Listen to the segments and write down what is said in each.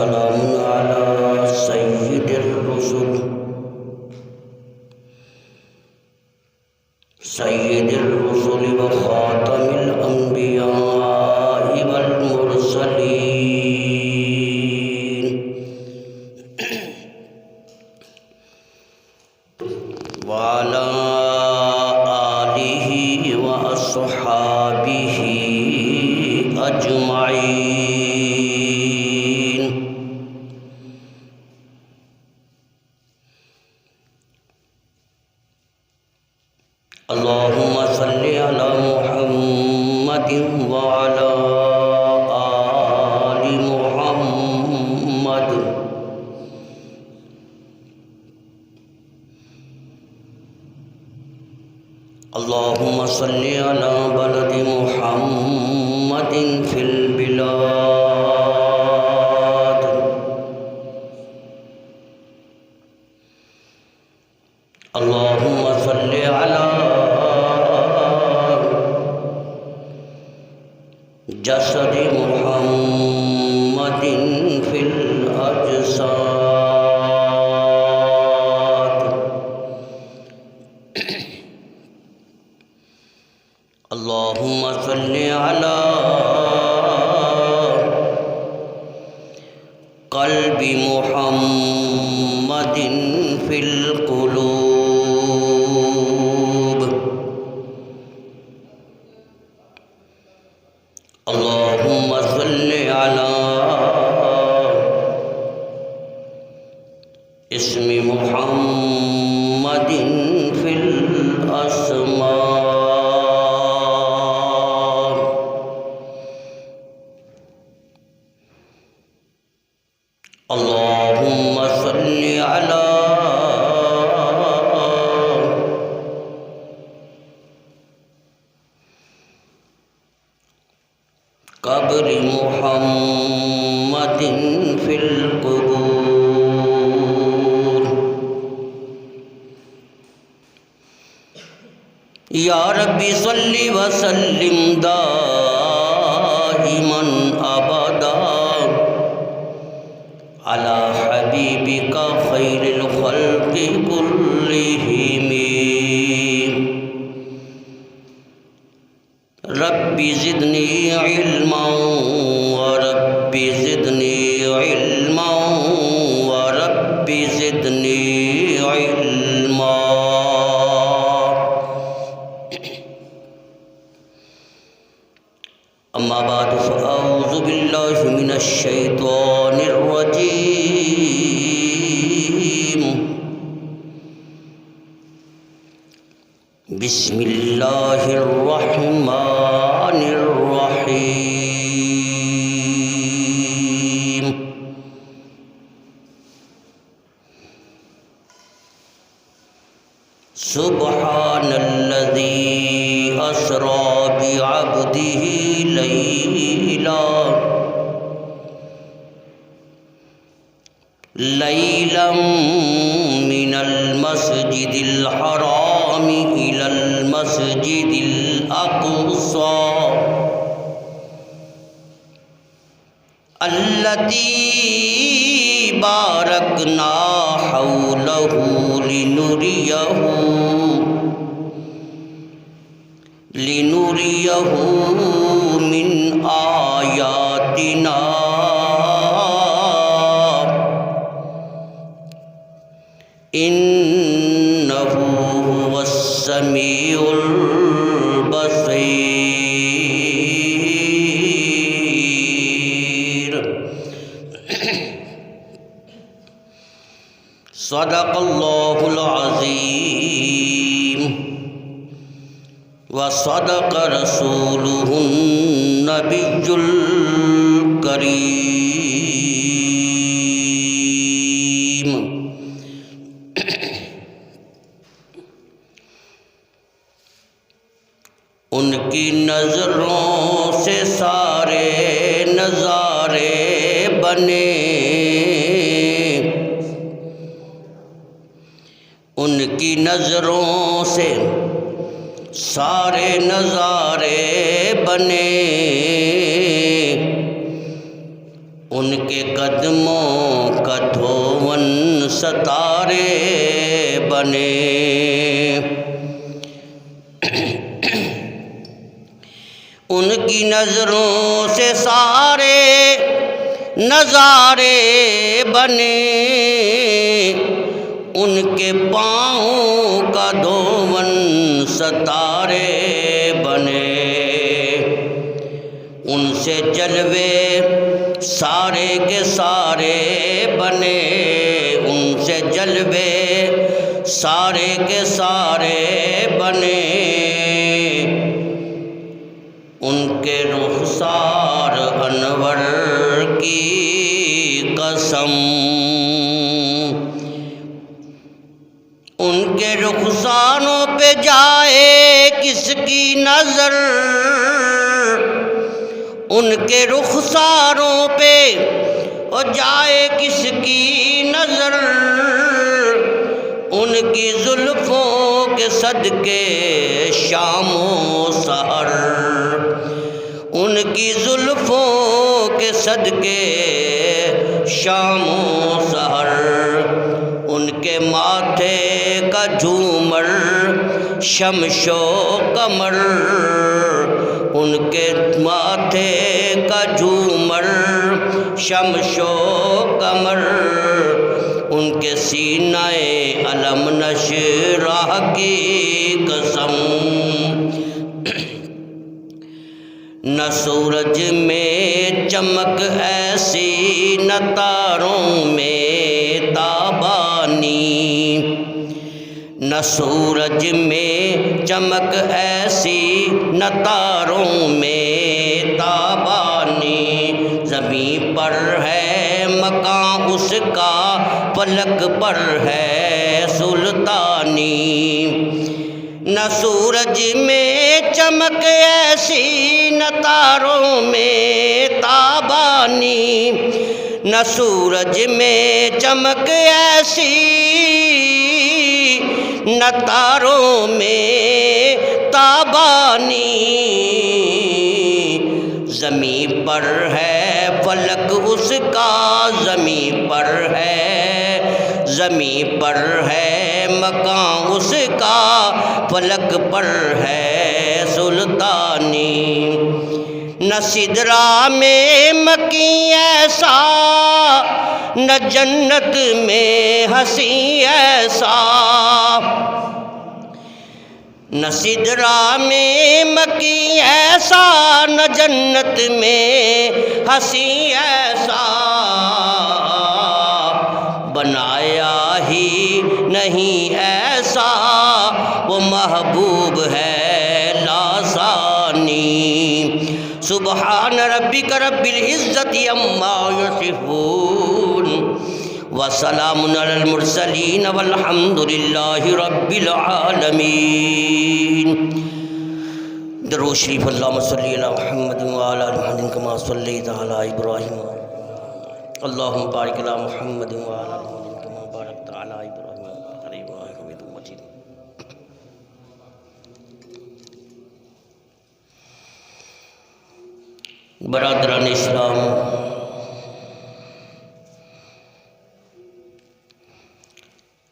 وسلام على سيد الرسل وخاتم الأنبياء والمرسلين وعلى آله وأصحابه أجمعين. اللهم صل على محمد وعلى آل محمد. اللهم صل على بلد محمد في البلاد. اللهم صل على جسد محمد في الأجساد. اللهم صل على قلب محمد في القلوب. اللهم صل على اسم محمد في الأسماء. اللهم صل على قبر محمد في القبور. یا ربی صلی وسلم دائما ابدا على حبیبک خیر الخلق كلهم. رب زدنی علما ورب زدنی علما ورب زدنی علما. اما بعد فاعوذ باللہ من الشیطان الرجیم. بسم اللہ الرحمن الرحیم. سبحان الذی اسری بعبده لیلا من المسجد الحرام إلى المسجد الأقصى الذي باركنا حوله لنريه من آياتنا إنه هو السميع البصير. صدق الله العظيم وصدق رسوله النبي الكريم. ان کی نظروں سے سارے نظارے بنے، ان کی نظروں سے سارے نظارے بنے، ان کے قدموں کا دھون ستارے بنے، ان کی نظروں سے سارے نظارے بنے، ان کے پاؤں کا دھون ستارے بنے، ان سے جلوے سارے کے سارے بنے، ان سے جلوے سارے کے سارے بنے، ان کے رخسار انور کی قسم، ان کے رخساروں پہ جائے کس کی نظر، ان کے رخساروں پہ جائے کس کی نظر، ان کی زلفوں کے صدقے شام و سحر، ان کی زلفوں کے صدقے شام و سحر، ان کے ماتھے کا جھومر شمش و قمر، ان کے ماتھے کا جھومر شمش و قمر، ان کے سینہ علم نشرح کی قسم، نہ سورج میں چمک ایسی نہ تاروں میں تابانی، نہ سورج میں چمک ایسی نہ تاروں میں تابانی، زمین پر ہے مقام اس کا فلک پر ہے سلطانی، نہ سورج میں چمک ایسی نہ تاروں میں تابانی، نہ سورج میں چمک ایسی نہ تاروں میں تابانی، زمین پر ہے فلک اس کا، زمین پر ہے، زمین پر ہے مقام اس کا، فلک پر ہے سلطانی، نہ سدرا میں مکی ایسا، نہ جنت میں ہنسی ایسا، نہ سدرا میں مکی ایسا، نہ جنت میں ہنسی ایسا، بنایا ہی نہیں ایسا، وہ محبوب ہے لاسانی، سبحان ربک رب العزت عما یصفون، وسلام علی المرسلین والحمد للہ رب العالمین۔ درود شریف اللہم صلی علی محمد وعلی آل محمد کما صلیت علی ابراہیم، اللہم بارک علی محمد وعلی آل محمد کما بارکت علی ابراہیم وعلی آل حمید مجید۔ برادران اسلام،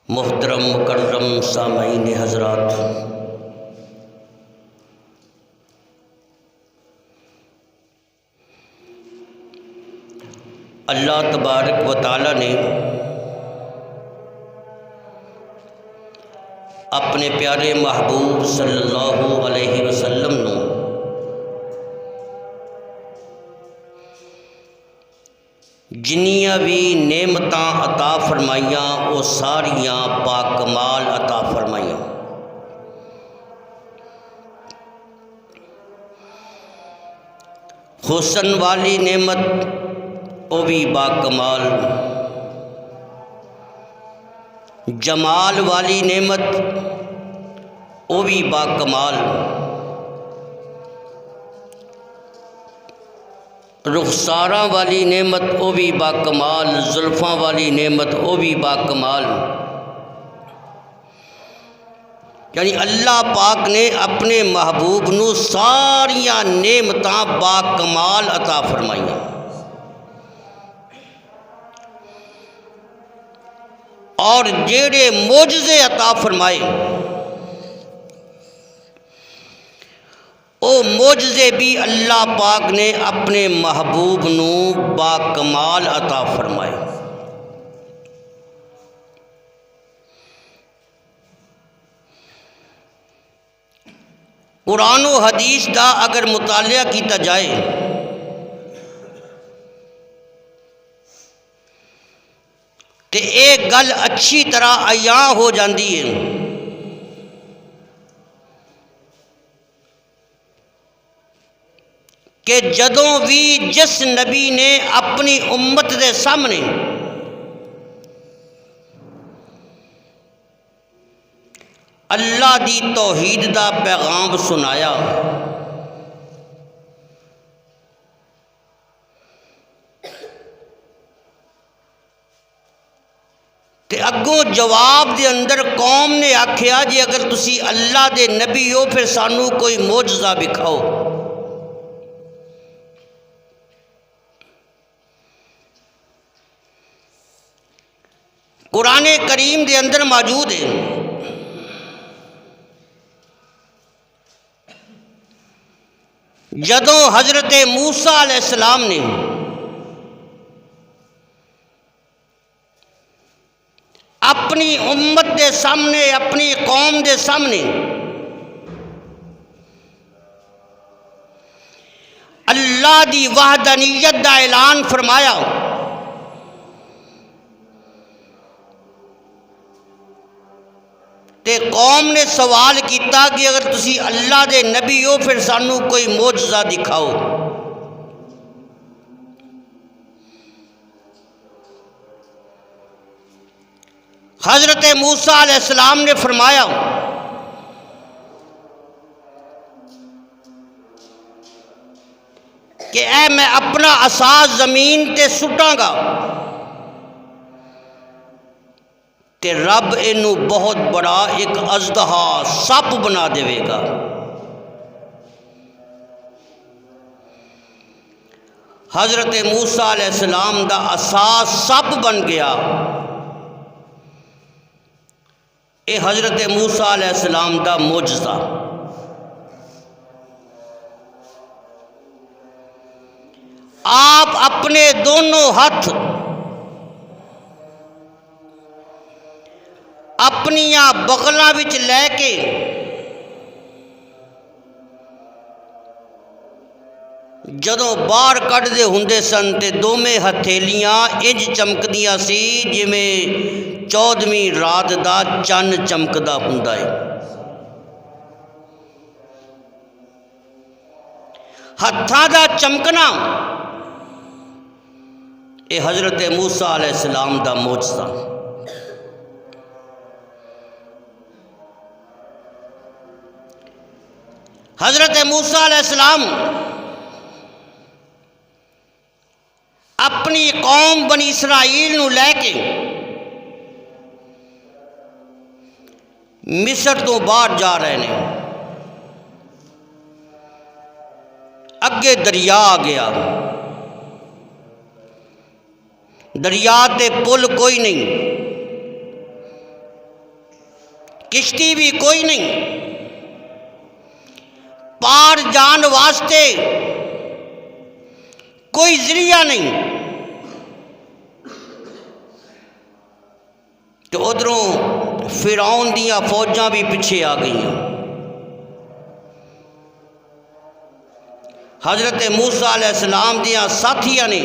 محترم مکرم سامعین حضرات، اللہ تبارک و تعالی نے اپنے پیارے محبوب صلی اللہ علیہ وسلم نو جنیاں بھی نعمتاں عطا فرمائیاں وہ ساریاں پاکمال عطا فرمائیاں۔ حسن والی نعمت وہ بھی باکمال، جمال والی نعمت وہ بھی باکمال، رخساراں والی نعمت وہ بھی باکمال، زلفاں والی نعمت وہ بھی باکمال۔ یعنی اللہ پاک نے اپنے محبوب نو ساریاں نعمتاں باکمال عطا فرمائیاں۔ اور جیڑے معجزے عطا فرمائے او معجزے بھی اللہ پاک نے اپنے محبوب نو با کمال عطا فرمائے۔ قرآن و حدیث دا اگر مطالعہ کیتا جائے تے ایک گل اچھی طرح عیاں ہو جاندی ہے کہ جدوں بھی جس نبی نے اپنی امت دے سامنے اللہ دی توحید دا پیغام سنایا تے اگوں جواب دے اندر قوم نے آکھیا جی اگر تسی اللہ دے نبی ہو پھر سانو کوئی معجزہ دکھاؤ۔ قرآن کریم دے اندر موجود ہے جدوں حضرت موسیٰ علیہ السلام نے اپنی امت دے سامنے اپنی قوم دے سامنے اللہ دی وحدانیت دا اعلان فرمایا تے قوم نے سوال کیتا کہ اگر تسی اللہ دے نبی ہو پھر سانو کوئی معجزہ دکھاؤ۔ حضرت موسیٰ علیہ السلام نے فرمایا کہ اے میں اپنا عصا زمین تے سٹاں گا تے رب اینو بہت بڑا ایک اژدہا سپ بنا دے گا۔ حضرت موسیٰ علیہ السلام دا عصا سپ بن گیا۔ اے حضرت موسیٰ علیہ السلام دا معجزہ۔ آپ اپنے دونوں ہاتھ اپنیاں بغلاں وچ لے کے جدوں باہر کڈ دے ہوندے سن تے دوویں ہتھیلیاں انج چمکدیاں سی جویں 14ویں رات دا چن چمکدا ہوندا ہے۔ ہتھاں دا چمکنا اے حضرت موسیٰ علیہ السلام دا معجزہ۔ حضرت موسیٰ علیہ السلام اپنی قوم بنی اسرائیل نو لے کے مصر تو باہر جا رہے ہیں۔ اگے دریا آ گیا، دریا تے پل کوئی نہیں، کشتی بھی کوئی نہیں، پار جان واسطے کوئی ذریعہ نہیں۔ تو ادھروں فرعون دیاں فوجاں بھی پیچھے آ گئیں۔ حضرت موسیٰ علیہ السلام دیاں ساتھیاں نے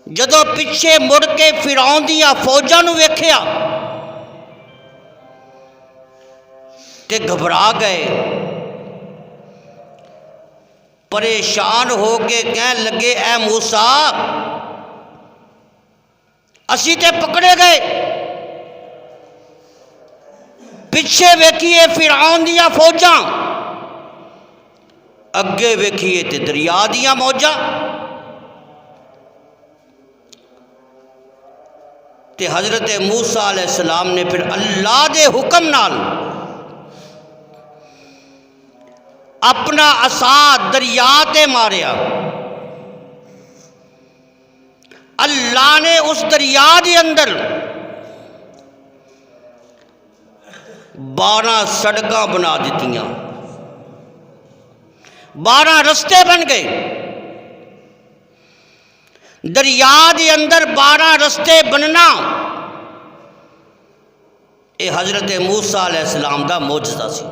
جدوں پیچھے مڑ کے فرعون دیاں فوجاں نو ویکھیا تے گھبرا گئے، پریشان ہو کے کہنے لگے اے موسیٰ اسی تے پکڑے گئے، پیچھے ویکھیے فرعون دیاں فوجاں، اگے ویکھیے تے دریا دیاں موجاں۔ تے حضرت موسیٰ علیہ السلام نے پھر اللہ دے حکم نال اپنا عصا دریا تے ماریا، اللہ نے اس دریا دے اندر 12 سڑکاں بنا دیتیاں، 12 رستے بن گئے۔ دریا دے اندر 12 رستے بننا یہ حضرت موسیٰ علیہ السلام دا معجزہ سی۔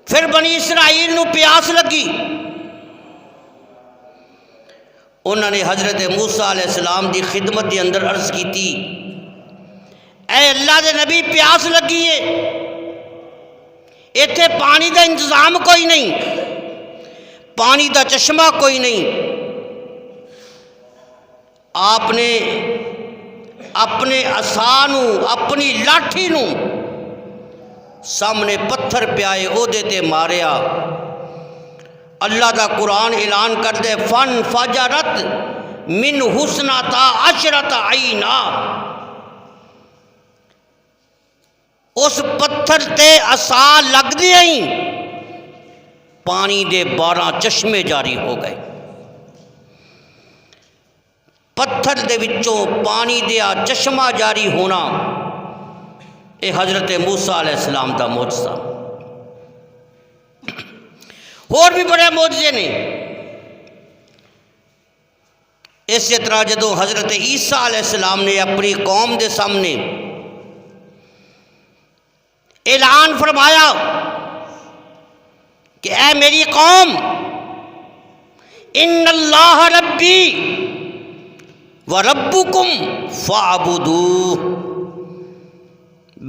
پھر بنی اسرائیل نو پیاس لگی، انہوں نے حضرت موسیٰ علیہ السلام دی خدمت دے اندر عرض کی تھی، اے اللہ دے نبی پیاس لگی ہے، ایتھے پانی دا انتظام کوئی نہیں، پانی دا چشمہ کوئی نہیں۔ آپ نے اپنے عصا نو، اپنی لاٹھی نو سامنے پتھر پیائے او دے تے ماریا۔ اللہ دا قرآن اعلان کر دے فن فجرت من حسنتا عشرت عینا، اس پتھر تے عصا لگ دی پانی دے 12 چشمے جاری ہو گئے۔ پتھر دے وچوں پانی دیا چشمہ جاری ہونا اے حضرت موسیٰ علیہ السلام دا معجزہ۔ اور بھی بڑے معجزے نے۔ اسی طرح جدوں حضرت عیسیٰ علیہ السلام نے اپنی قوم دے سامنے اعلان فرمایا کہ اے میری قوم، ان اللہ ربی وَرَبُّكُمْ فَاعْبُدُوهُ،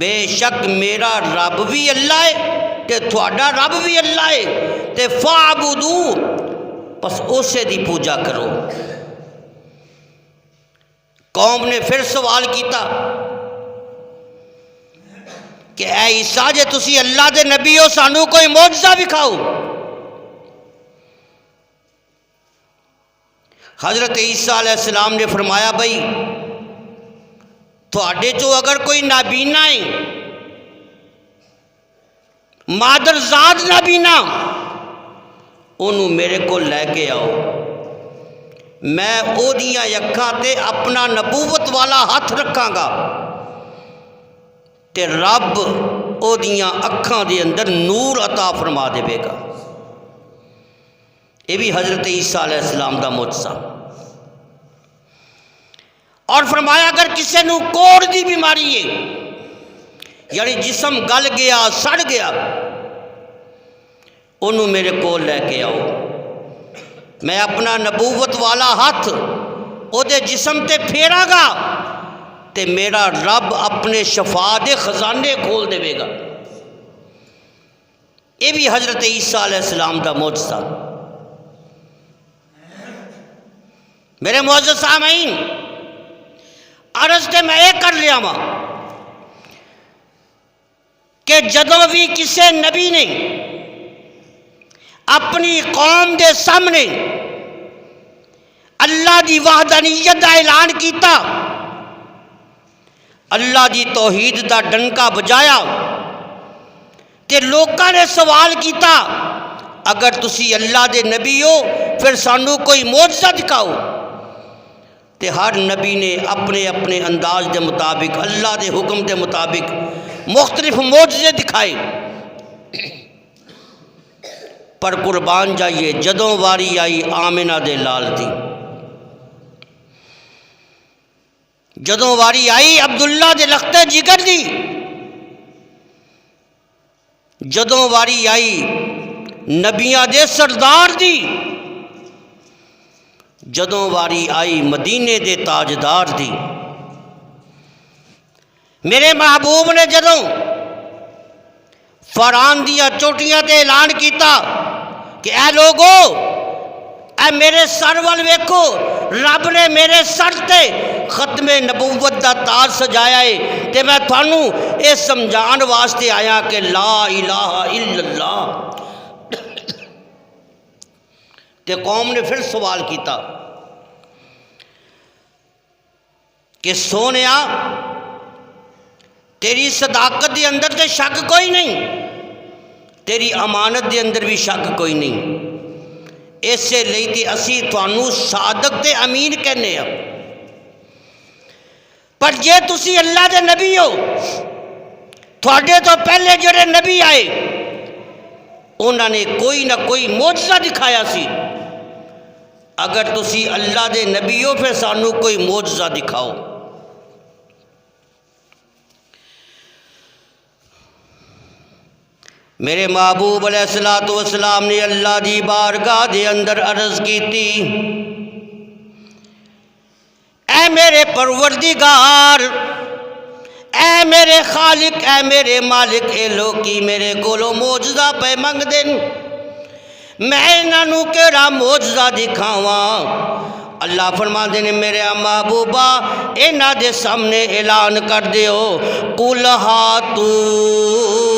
بے شک میرا رب بھی اللہ ہے تے تھوڑا رب بھی اللہ ہے تے فَاعْبُدُوهُ، بس اسے دی پوجا کرو۔ قوم نے پھر سوال کیتا کہ اے عیسیٰ جے تسی اللہ دے نبی ہو، سانو کوئی معجزہ دکھاؤ۔ حضرت عیسیٰ علیہ السلام نے فرمایا بھائی تھوڑے جو اگر کوئی نابینا ہے، مادرزاد نابینا، انہوں میرے کو لے کے آؤ، میں او دیاں اکھاں تے اپنا نبوت والا ہاتھ رکھاں گا تے رب او دیاں اکھاں دے اندر نور عطا فرما دے گا۔ یہ بھی حضرت عیسیٰ علیہ السلام دا معجزہ۔ اور فرمایا اگر کسی نو کوڑ دی بیماری ہے، یعنی جسم گل گیا سڑ گیا، انہوں میرے کو لے کے آؤ، میں اپنا نبوت والا ہاتھ او دے جسم تے پھیرا گا تے میرا رب اپنے شفا دے خزانے کھول دے گا۔ یہ بھی حضرت عیسیٰ علیہ السلام دا معجزہ۔ میرے معزز سامعین، عرض تے میں یہ کر لیا ماں کہ جدوں بھی کسی نبی نے اپنی قوم دے سامنے اللہ دی وحدانیت دا اعلان کیتا، اللہ دی توحید دا ڈنکا بجایا تے لوکاں نے سوال کیتا اگر تسی اللہ دے نبی ہو پھر سانو کوئی معجزہ دکھاؤ، تے ہر نبی نے اپنے اپنے انداز دے مطابق اللہ دے حکم دے مطابق مختلف معجزے دکھائے۔ پر قربان جائیے جدوں واری آئی آمنہ دے لال دی، جدوں واری آئی عبداللہ دے لختے جگر دی، جدوں واری آئی نبیاں دے سردار دی، جدوں واری آئی مدینے دے تاجدار دی، میرے محبوب نے جدوں فران دیا چوٹیاں تے اعلان کیتا کہ اے لوگو اے میرے سر وال ویکھو، رب نے میرے سر تے ختم نبوت دا تاج سجایا ہے تے میں تھانوں اے سمجھان واسطے آیا کہ لا الہ الا اللہ۔ تے قوم نے پھر سوال کیتا کہ سونیا تیری صداقت دے اندر تے شک کوئی نہیں، تیری امانت دے اندر بھی شک کوئی نہیں، اسے ਲਈ تے اسی تھانوں صادق تے امین کہنے ہاں۔ پر جے تسی اللہ دے نبی ہو، تھوڑے تو پہلے جڑے نبی آئے انہوں نے کوئی نہ کوئی معجزہ دکھایا سی، اگر تسی اللہ دے نبی ہو پھر سانو کوئی معجزہ دکھاؤ۔ میرے محبوب علیہ السلام نے اللہ دی بارگاہ دے اندر عرض کی تھی، اے میرے پروردگار، اے میرے خالق، اے میرے مالک، اے لوکی میرے کولو معجزہ پہ منگ دن، میں انہوں کیڑا معجزہ دکھاواں؟ اللہ فرماندے نے میرے محبوبہ انہاں دے سامنے اعلان کر دیو، قُلْ هَاتُوا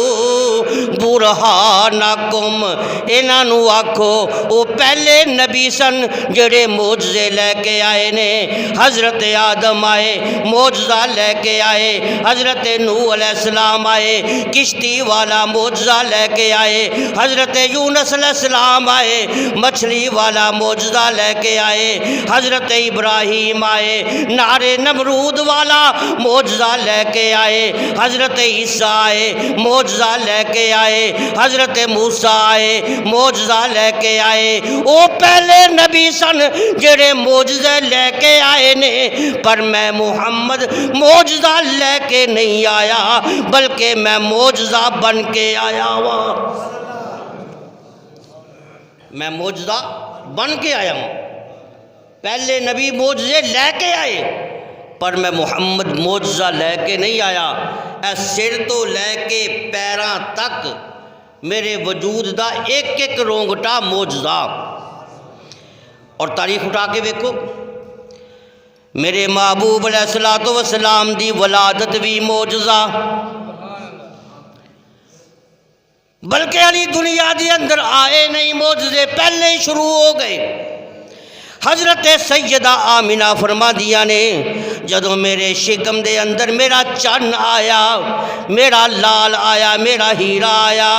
برہانکم، انہوں آکھو وہ پہلے نبی سن جڑے معجزے لے کے آئے نے، حضرت آدم آئے معجزہ لے کے آئے، حضرت نوح علیہ السلام آئے کشتی والا معجزہ لے کے آئے، حضرت یونس علیہ السلام آئے مچھلی والا معجزہ لے کے آئے، حضرت ابراہیم آئے نارے نمرود والا معجزہ لے کے آئے، حضرت عیسیٰ آئے معجزہ لے کے آئے، حضرت موسیٰ آئے معجزہ لے کے آئے۔ وہ پہلے نبی سن جڑے معجزے لے کے آئے نے، پر میں محمد معجزہ لے کے نہیں آیا بلکہ میں معجزہ بن کے آیا ہوں، میں معجزہ بن کے آیا ہوں۔ پہلے نبی معجزے لے کے آئے پر میں محمد معجزہ لے کے نہیں آیا، اے سر تو لے کے پیراں تک میرے وجود دا ایک ایک رونگٹا معجزہ۔ اور تاریخ اٹھا کے دیکھو، میرے محبوب علیہ السلام دی ولادت بھی معجزہ، بلکہ علی دنیا دی اندر آئے نہیں، معجزے پہلے ہی شروع ہو گئے۔ حضرت سیدہ آمینہ فرما دیا نے جدوں میرے شکم دے اندر میرا چن آیا، میرا لال آیا، میرا ہیرا آیا،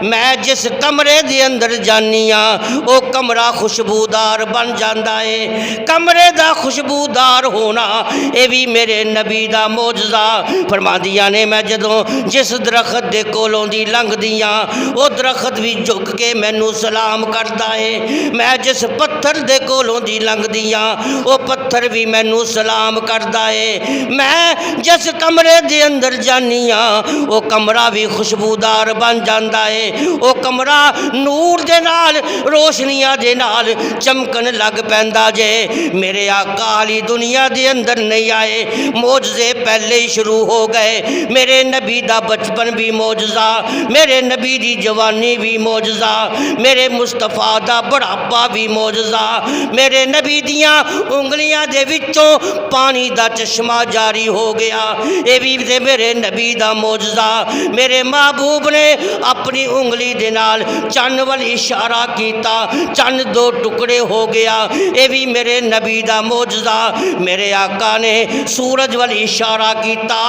میں جس کمرے دے اندر جانی ہاں وہ کمرہ خوشبودار بن جاندا ہے۔ کمرے دا خوشبودار ہونا اے بھی میرے نبی دا معجزہ۔ فرما دیا نے میں جدوں جس درخت دے کولوں دی لنگ دیاں وہ درخت بھی جھک کے مینوں سلام کردا ہے، میں جس پتھر دے کولوں دی لنگ دیاں وہ پتھر بھی مینوں سلام کردا ہے، میں جس کمرے دے اندر جانی ہاں وہ کمرہ بھی خوشبودار بن جاندا ہے، وہ کمرہ نور دے نال روشنیاں دے نال چمکن لگ پیندا جے۔ میرے آقا علی دنیا دے اندر نہیں آئے، معجزے پہلے ہی شروع ہو گئے۔ میرے نبی دا بچپن بھی معجزہ، میرے نبی دی جوانی بھی معجزہ، میرے مصطفیٰ دا بڑھاپا بھی معجزہ، میرے نبی دیاں انگلیاں دے وچوں پانی دا چشمہ جاری ہو گیا، اے بھی تے میرے نبی دا معجزہ۔ میرے محبوب نے اپنی انگلی دے نال چن وال اشارہ کیتا، چن دو ٹکڑے ہو گیا، اے بھی میرے نبی دا معجزہ۔ میرے آقا نے سورج وال اشارہ کیتا،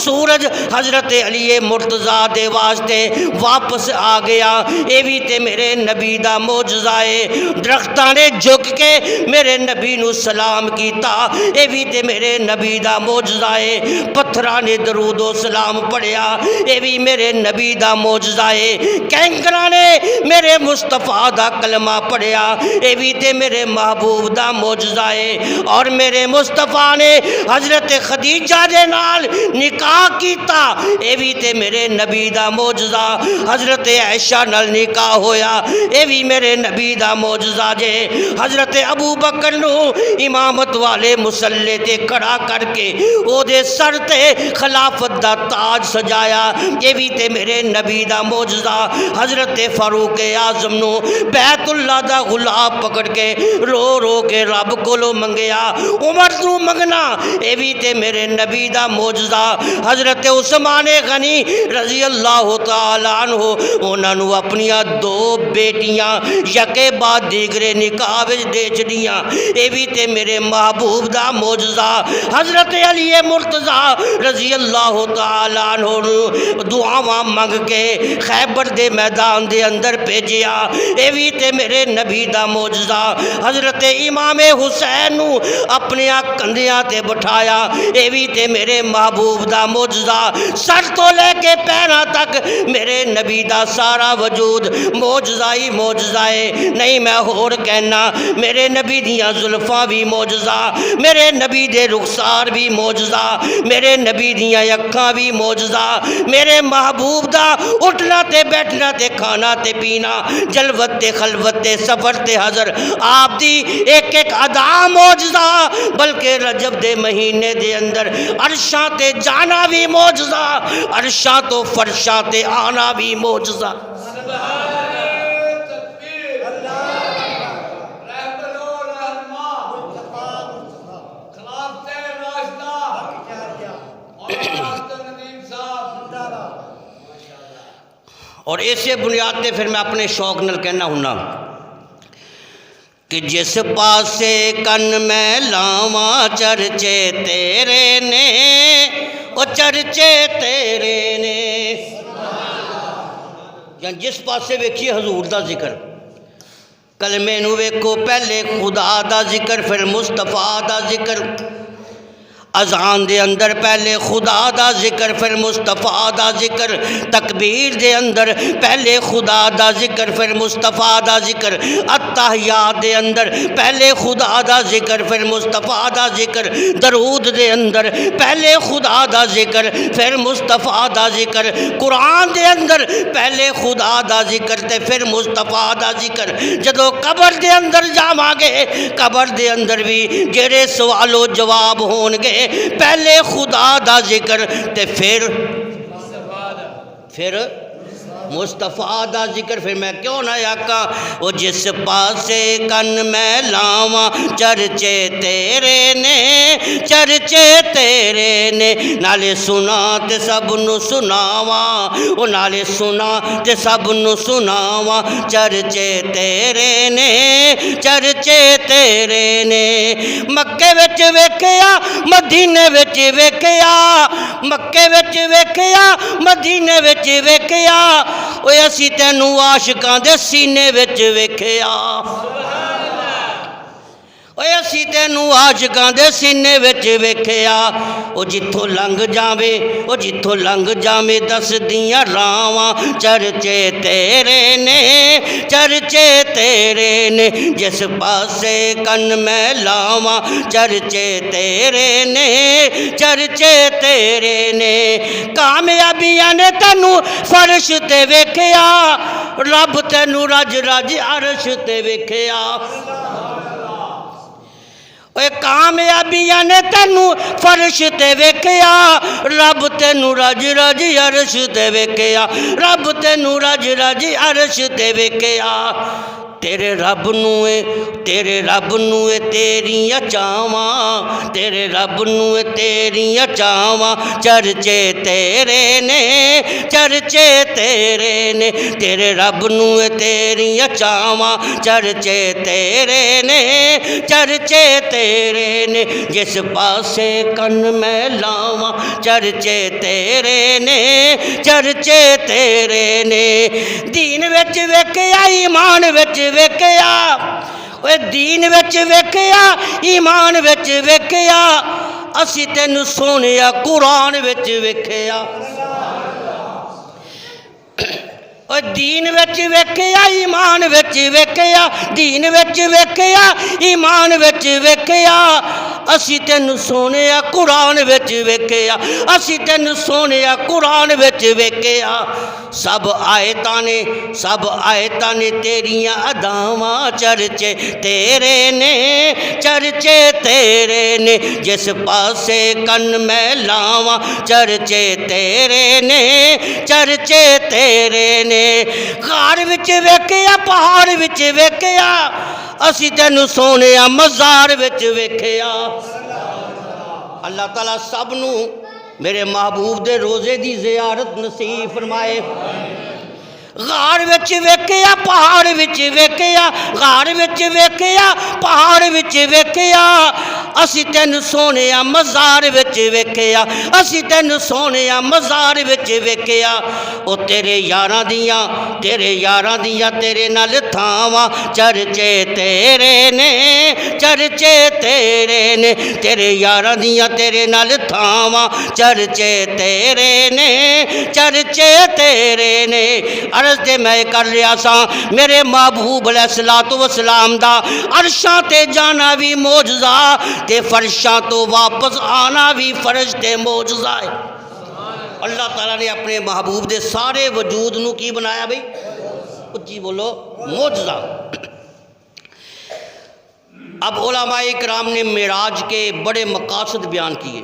سورج حضرت علی مرتضیٰ دے واسطے واپس آ گیا، اے بھی تے میرے نبی دا معجزہ ہے۔ درختاں نے جھک کے میرے نبی نو سلام کیتا، اے بھی تے میرے نبی دا معجزہ ہے۔ پتھراں نے درود و سلام پڑھیا، اے بھی میرے نبی دا معجزہ ہے۔ کینکراں نے میرے مصطفیٰ دا کلمہ پڑھیا، اے بھی تے میرے محبوب دا معجزہ ہے۔ اور میرے مصطفیٰ نے حضرت خدیجہ دے نال نکاح کیتا، اے بھی تے میرے نبی دا معجزہ۔ حضرت عائشہ نال نکاح ہویا، اے بھی میرے نبی دا معجزہ جے۔ حضرت ابو بکر نو امامت والے مسلے تے کھڑا کر کے او دے سر تے خلافت دا تاج سجایا، یہ بھی تے میرے نبی دا معجزہ۔ حضرت فاروق اعظم نو بیت اللہ دا غلاف پکڑ کے رو رو کے رب کولو منگیا، عمر نو منگنا، یہ بھی تے میرے نبی دا معجزہ۔ حضرت عثمان غنی رضی اللہ تعالیٰ عنہ انہاں نو اپنیاں دو بیٹیاں یکے بعد دیگرے نکاح وچ دے چھڑیاں۔ دیاں اے بھی تے میرے محبوب دا معجزہ حضرت علی مرتضی رضی اللہ تعالیٰ عنہ دعاواں منگ کے خیبر دے میدان دے اندر بھیجیا اے بھی تے میرے نبی دا معجزہ حضرت امام حسین نو اپنے کندھیاں تے بٹھایا اے بھی تے میرے محبوب دا معجزہ سر تو لے کے پیراں تک میرے نبی دا سارا وجود معجزہ ہی معجزہ ہے نہیں میں ہور کہنا میرے نبی دیاں زلفاں بھی معجزہ میرے نبی دے رخسار بھی معجزہ میرے نبی دیاں اکھاں بھی معجزہ میرے محبوب دا اٹھنا تے بیٹھنا تے کھانا تے پینا جلوت تے خلوت تے سفر تے حضر آپ دی ایک ایک ادا معجزہ بلکہ رجب دے مہینے دے اندر عرشاں تے جانا بھی معجزہ عرشاں تو فرشاں تے آنا بھی معجزہ اور اسے بنیاد تے پھر میں اپنے شوق نل کہنا ہونا کہ جس پاسے کن میں لاواں چرچے تیرے نے او چرچے تیرے نے یعنی جس پاسے ویکھیے حضور دا ذکر کلمے نو ویکھو پہلے خدا دا ذکر پھر مصطفیٰ دا ذکر اذان دے اندر پہلے خدا دا ذکر پھر مصطفیٰ دا ذکر تکبیر دے اندر پہلے خدا دا ذکر پھر مصطفیٰ دا ذکر التحیات دے اندر پہلے خدا دا ذکر پھر مصطفیٰ دا ذکر درود دے اندر پہلے خدا دا ذکر پھر مصطفیٰ دا ذکر قرآن دے اندر پہلے خدا دا ذکر تے پھر مصطفیٰ دا ذکر جدو قبر دے اندر جاواں گے قبر دے اندر بھی جڑے سوال و جواب ہون گے پہلے خدا دا ذکر تے پھر مصطفیٰ دا ذکر پھر میں کیوں نہ آکا وہ جس پاسے کن میں لاواں چرچے تیرے نے چرچے تیرے نے نالے سنا تے سب نو سناواں وہ نالے سنا تے سب نو سناواں چرچے تیرے نے چرچے تیرے نے مکے وچ ویکھیا مدینے وچ ویکھیا مکے وچ ویکھیا مدینے وچ ویکھیا اوے اسی تینوں عاشقاں دے سینے وچ ویکھیا اوے اسی تینوں عاشقاں دے سینے وچ ویکھیا او جتھوں لنگ جاوے او جتھوں لنگ جاوے دس دیاں راواں چرچے تیرے نے چرچے تیرے نے جس پاسے کن میں لاواں چرچے تیرے نے چرچے تیرے نے کامیابیاں نے تینوں فرش تے ویکھیا رب تینوں رج رج عرش تے ویکھیا کامیابیاں نے تینوں فرش تے ویکھیا رب تینوں رج رج عرش تے ویکھیا رب تینوں رج رج عرش تے ویکھیا تیرے رب نوے تیریاں چاواں تیرے رب نوے تیریاں چاواں چرچے تیرے نے چرچے تیرے نے تیرے رب نوے تیریاں چاواں چرچے تیرے نے چرچے تیرے نے جس پاسے کن میں لاواں چرچے تیرے نے چرچے تیرے نے دین وچ ویکھیا ایمان وچ ویکھیا اوے دین وچ ویکھیا ایمان وچ ویکھیا اسی تینوں سونیا قرآن وچ ویکھیا اوے دین وچ ویکھیا ایمان وچ ویکھیا دین وچ ویکھیا ایمان وچ ویکھیا اسی تینوں سونیا قرآن وچ ویکھیا اسی تینوں سونیا قرآن وچ ویکھیا سب آیتاں نے تیریاں اداواں چرچے تیرے نے چرچے تیرے نے جس پاسے کن میں لاواں چرچے تیرے نے چرچے تیرے نے غار وچ ویکھیا پہاڑ وچ ویکھیا اسی تینوں سونیا مزار وچ ویکھیا اللہ تعالیٰ سب نو میرے محبوب دے روزے دی زیارت نصیب فرمائے غار وچ ویکھیا پہاڑ وچ ویکھیا غار وچ ویکھیا پہاڑ وچ ویکھیا اسی تینوں سونیا مزار وچ ویکھیا اسی تینوں سونیا مزار وچ ویکھیا او تیرے یاراں دیاں تیرے نال تھاواں چرچے تیرے نے چرچے تیرے نے تیرے یاراں دیاں تیرے نال تھاواں چرچے تیرے نے چرچے تیرے نے عرض تے میں کر لیا سا میرے محبوب علیہ الصلوۃ والسلام دا عرشاں تے جانا بھی معجزہ تے فرشاں تو واپس آنا بھی فرش تے معجزہ ہے۔ اللہ تعالیٰ نے اپنے محبوب دے سارے وجود نو کی بنایا بھئی؟ اچھی بولو، معجزہ۔ اب علماء کرام نے معراج کے بڑے مقاصد بیان کیے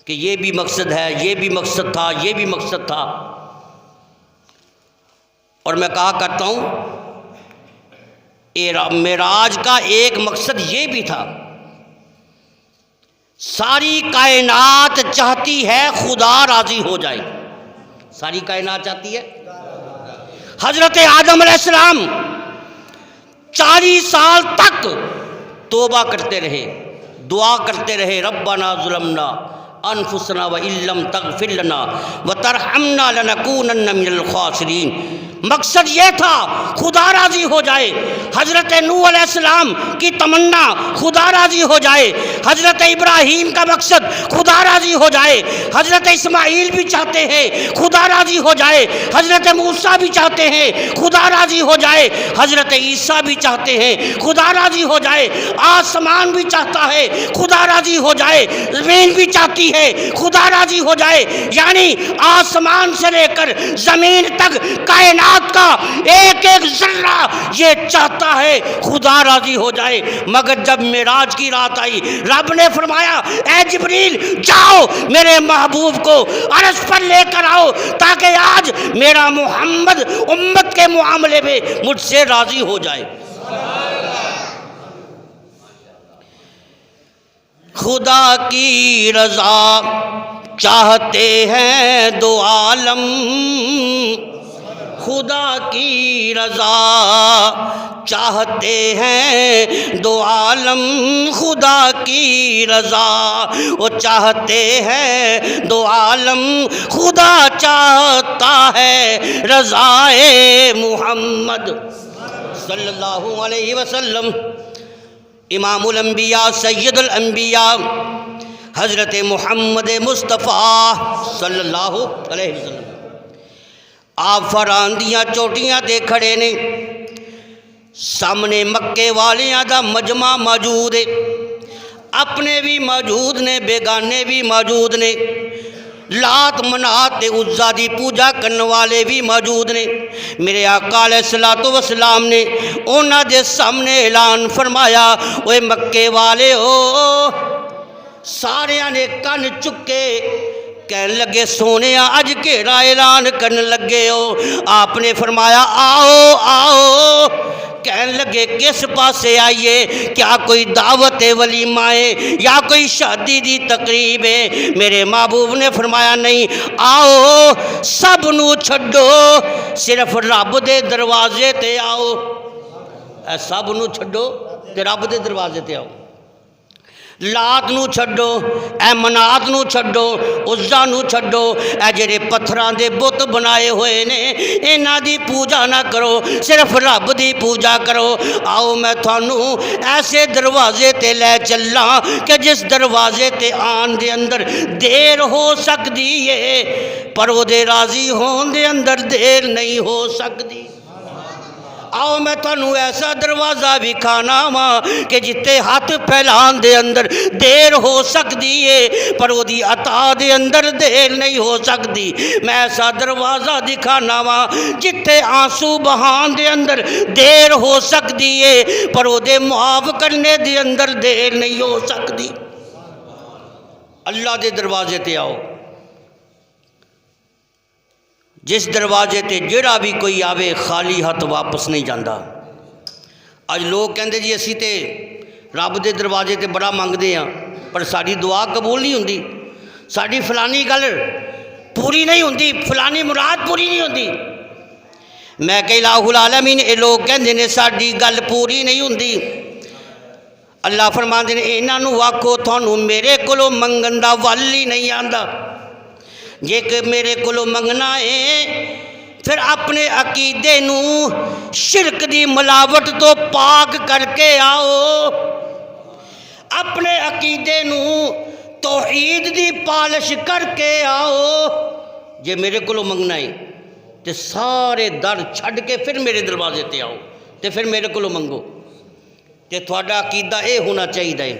کہ یہ بھی مقصد ہے، یہ بھی مقصد تھا، یہ بھی مقصد تھا، اور میں کہا کرتا ہوں معراج کا ایک مقصد یہ بھی تھا، ساری کائنات چاہتی ہے خدا راضی ہو جائے، ساری کائنات چاہتی ہے۔ حضرت آدم علیہ السلام 40 سال تک توبہ کرتے رہے، دعا کرتے رہے، ربنا ظلمنا انفسنا وان لم تغفر لنا وترحمنا لنکونن من الخاسرین۔ مقصد یہ تھا خدا راضی ہو جائے۔ حضرت نوح علیہ السلام کی تمنا خدا راضی ہو جائے، حضرت ابراہیم کا مقصد خدا راضی ہو جائے، حضرت اسماعیل بھی چاہتے ہیں خدا راضی ہو جائے، حضرت موسیٰ بھی چاہتے ہیں خدا راضی ہو جائے، حضرت عیسیٰ بھی چاہتے ہیں خدا راضی ہو جائے، آسمان بھی چاہتا ہے خدا راضی ہو جائے، زمین بھی چاہتی ہے خدا راضی ہو جائے، یعنی آسمان سے لے کر زمین تک کائنات کا ایک ایک ذرہ یہ چاہتا ہے خدا راضی ہو جائے۔ مگر جب معراج کی رات آئی، رب نے فرمایا اے جبریل جاؤ میرے محبوب کو عرش پر لے کر آؤ تاکہ آج میرا محمد امت کے معاملے میں مجھ سے راضی ہو جائے۔ خدا کی رضا چاہتے ہیں دو عالم، خدا کی رضا چاہتے ہیں دو عالم، خدا کی رضا وہ چاہتے ہیں دو عالم، خدا چاہتا ہے رضائے محمد صلی اللہ علیہ وسلم۔ امام الانبیاء سید الانبیاء حضرت محمد مصطفیٰ صلی اللہ علیہ وسلم آپ فران دیاں چوٹیاں دے کھڑے نے، سامنے مکے والیاں دا مجمع موجود ہے، اپنے بھی موجود نے بیگانے بھی موجود نے، لات منات تے عزا دی پوجا کرنے والے بھی موجود نے۔ میرے آقا علیہ الصلوۃ والسلام نے انہاں دے سامنے اعلان فرمایا اوے مکے والے ہو، ساریاں نے کن چکے کہنے لگے سونیا اج کیڑا اعلان کرنے لگے ہو؟ آپ نے فرمایا آؤ آؤ۔ کہنے لگے کس پاسے آئیے؟ کیا کوئی دعوت ولیمہ ہے یا کوئی شادی دی تقریب ہے؟ میرے محبوب نے فرمایا نہیں، آؤ سب نو چھڈو، صرف رب دے دروازے تے آؤ۔ اے سب نو چھڈو تے رب دے دروازے تے آؤ۔ لات نو چھڈو، اے منات نو چھڈو، عزا نو چھڈو، اے جڑے پتھراں دے بت بنائے ہوئے نے انہاں دی پوجا نہ کرو، صرف رب دی پوجا کرو۔ آؤ میں تھانوں ایسے دروازے تے لے چلاں کہ جس دروازے تے آن دے اندر دیر ہو سکتی ہے پر او دے راضی ہون دے اندر دیر نہیں ہو سکتی۔ آؤ میں تھانوں ایسا دروازہ وکھانا وا کہ جتے ہاتھ پھیلان دے اندر دیر ہو سکتی ہے پر وہ دی عطا دے اندر دیر نہیں ہو سکتی۔ میں ایسا دروازہ دکھانا وا جتے آنسو بہان دے اندر دیر ہو سکتی ہے پر وہ دے معاف کرنے دے اندر دیر نہیں ہو سکتی۔ اللہ دے دروازے تے آؤ، جس دروازے تے جڑا بھی کوئی آوے خالی ہاتھ واپس نہیں جاندہ۔ اج لوگ کہندے جی اسی تے رب دے دروازے تے بڑا منگدے ہیں پر ساری دعا قبول نہیں ہوندی، ساری فلانی گل پوری نہیں ہوندی، فلانی مراد پوری نہیں ہوندی۔ میں کہ الہ العالمین اے لوگ کہندے نے ساڈی گل پوری نہیں ہوندی۔ اللہ فرماندے نے انہاں نوں آکھو تھانوں میرے کولوں منگن دا ول ہی نہیں آندا، جے کہ میرے کولوں منگنا ہے پھر اپنے عقیدے نوں شرک دی ملاوٹ تو پاک کر کے آؤ، اپنے عقیدے نوں توحید دی پالش کر کے آؤ۔ جے میرے کولوں منگنا ہے تے سارے در چھڈ کے پھر میرے دروازے تے آؤ تے پھر میرے کولوں منگو، تے تھوڑا عقیدہ اے ہونا چاہیے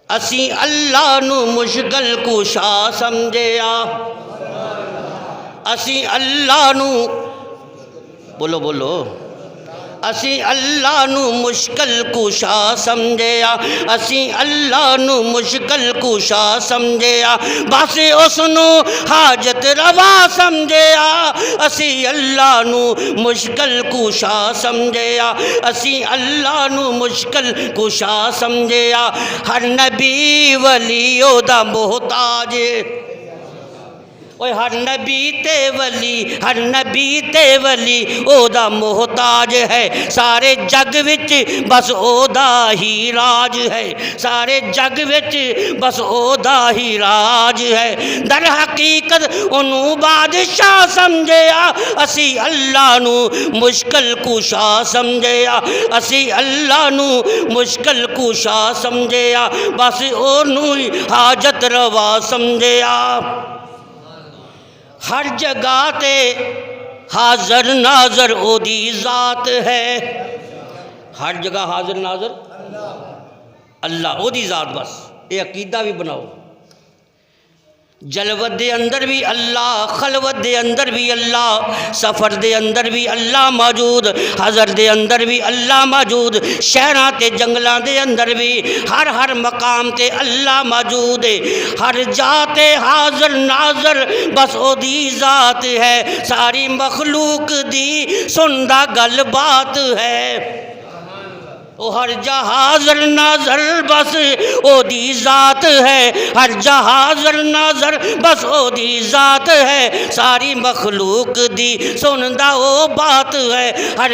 اسی اللہ نو مشکل کشا سمجھیا، اسی اللہ نو بولو بولو اسی اللہ نو مشکل کشا سمجھیا، اسی اللہ نو مشکل کشا سمجھیا، بس اس نو حاجت روا سمجھیا، اسی اللہ نو مشکل کشا سمجھیا، اسی اللہ نو مشکل کشا سمجھیا۔ ہر نبی ولی او دا محتاج، اوے ہر نبی تے ولی، ہر نبی تے ولی او دا محتاج ہے، سارے جگ وچ بس او دا ہی راج ہے، سارے جگ وچ بس او دا ہی راج ہے۔ در حقیقت انہوں بادشاہ سمجھیا، اسی اللہ نو مشکل کشا سمجھیا، اسی اللہ نو مشکل کشا سمجھیا، بس انہوں حاجت روا سمجھیا۔ ہر جگہ تے حاضر ناظر او دی ذات ہے، ہر جگہ حاضر ناظر اللہ او دی ذات، بس یہ عقیدہ بھی بناؤ۔ جلوت دے اندر بھی اللہ، خلوت دے اندر بھی اللہ، سفر دے اندر بھی اللہ موجود، حضر دے اندر بھی اللہ موجود، شہراں تے جنگلاں دے اندر بھی ہر مقام تے اللہ موجود ہے، ہر جاتے حاضر ناظر بس او دی ذات ہے، ساری مخلوق دی سندا گل بات ہے، او ہر جا حاضر ناظر بس او دی ذات ہے، ہر جا حاضر ناظر بس او دی ذات ہے، ساری مخلوق دی سندا او بات ہے، ہر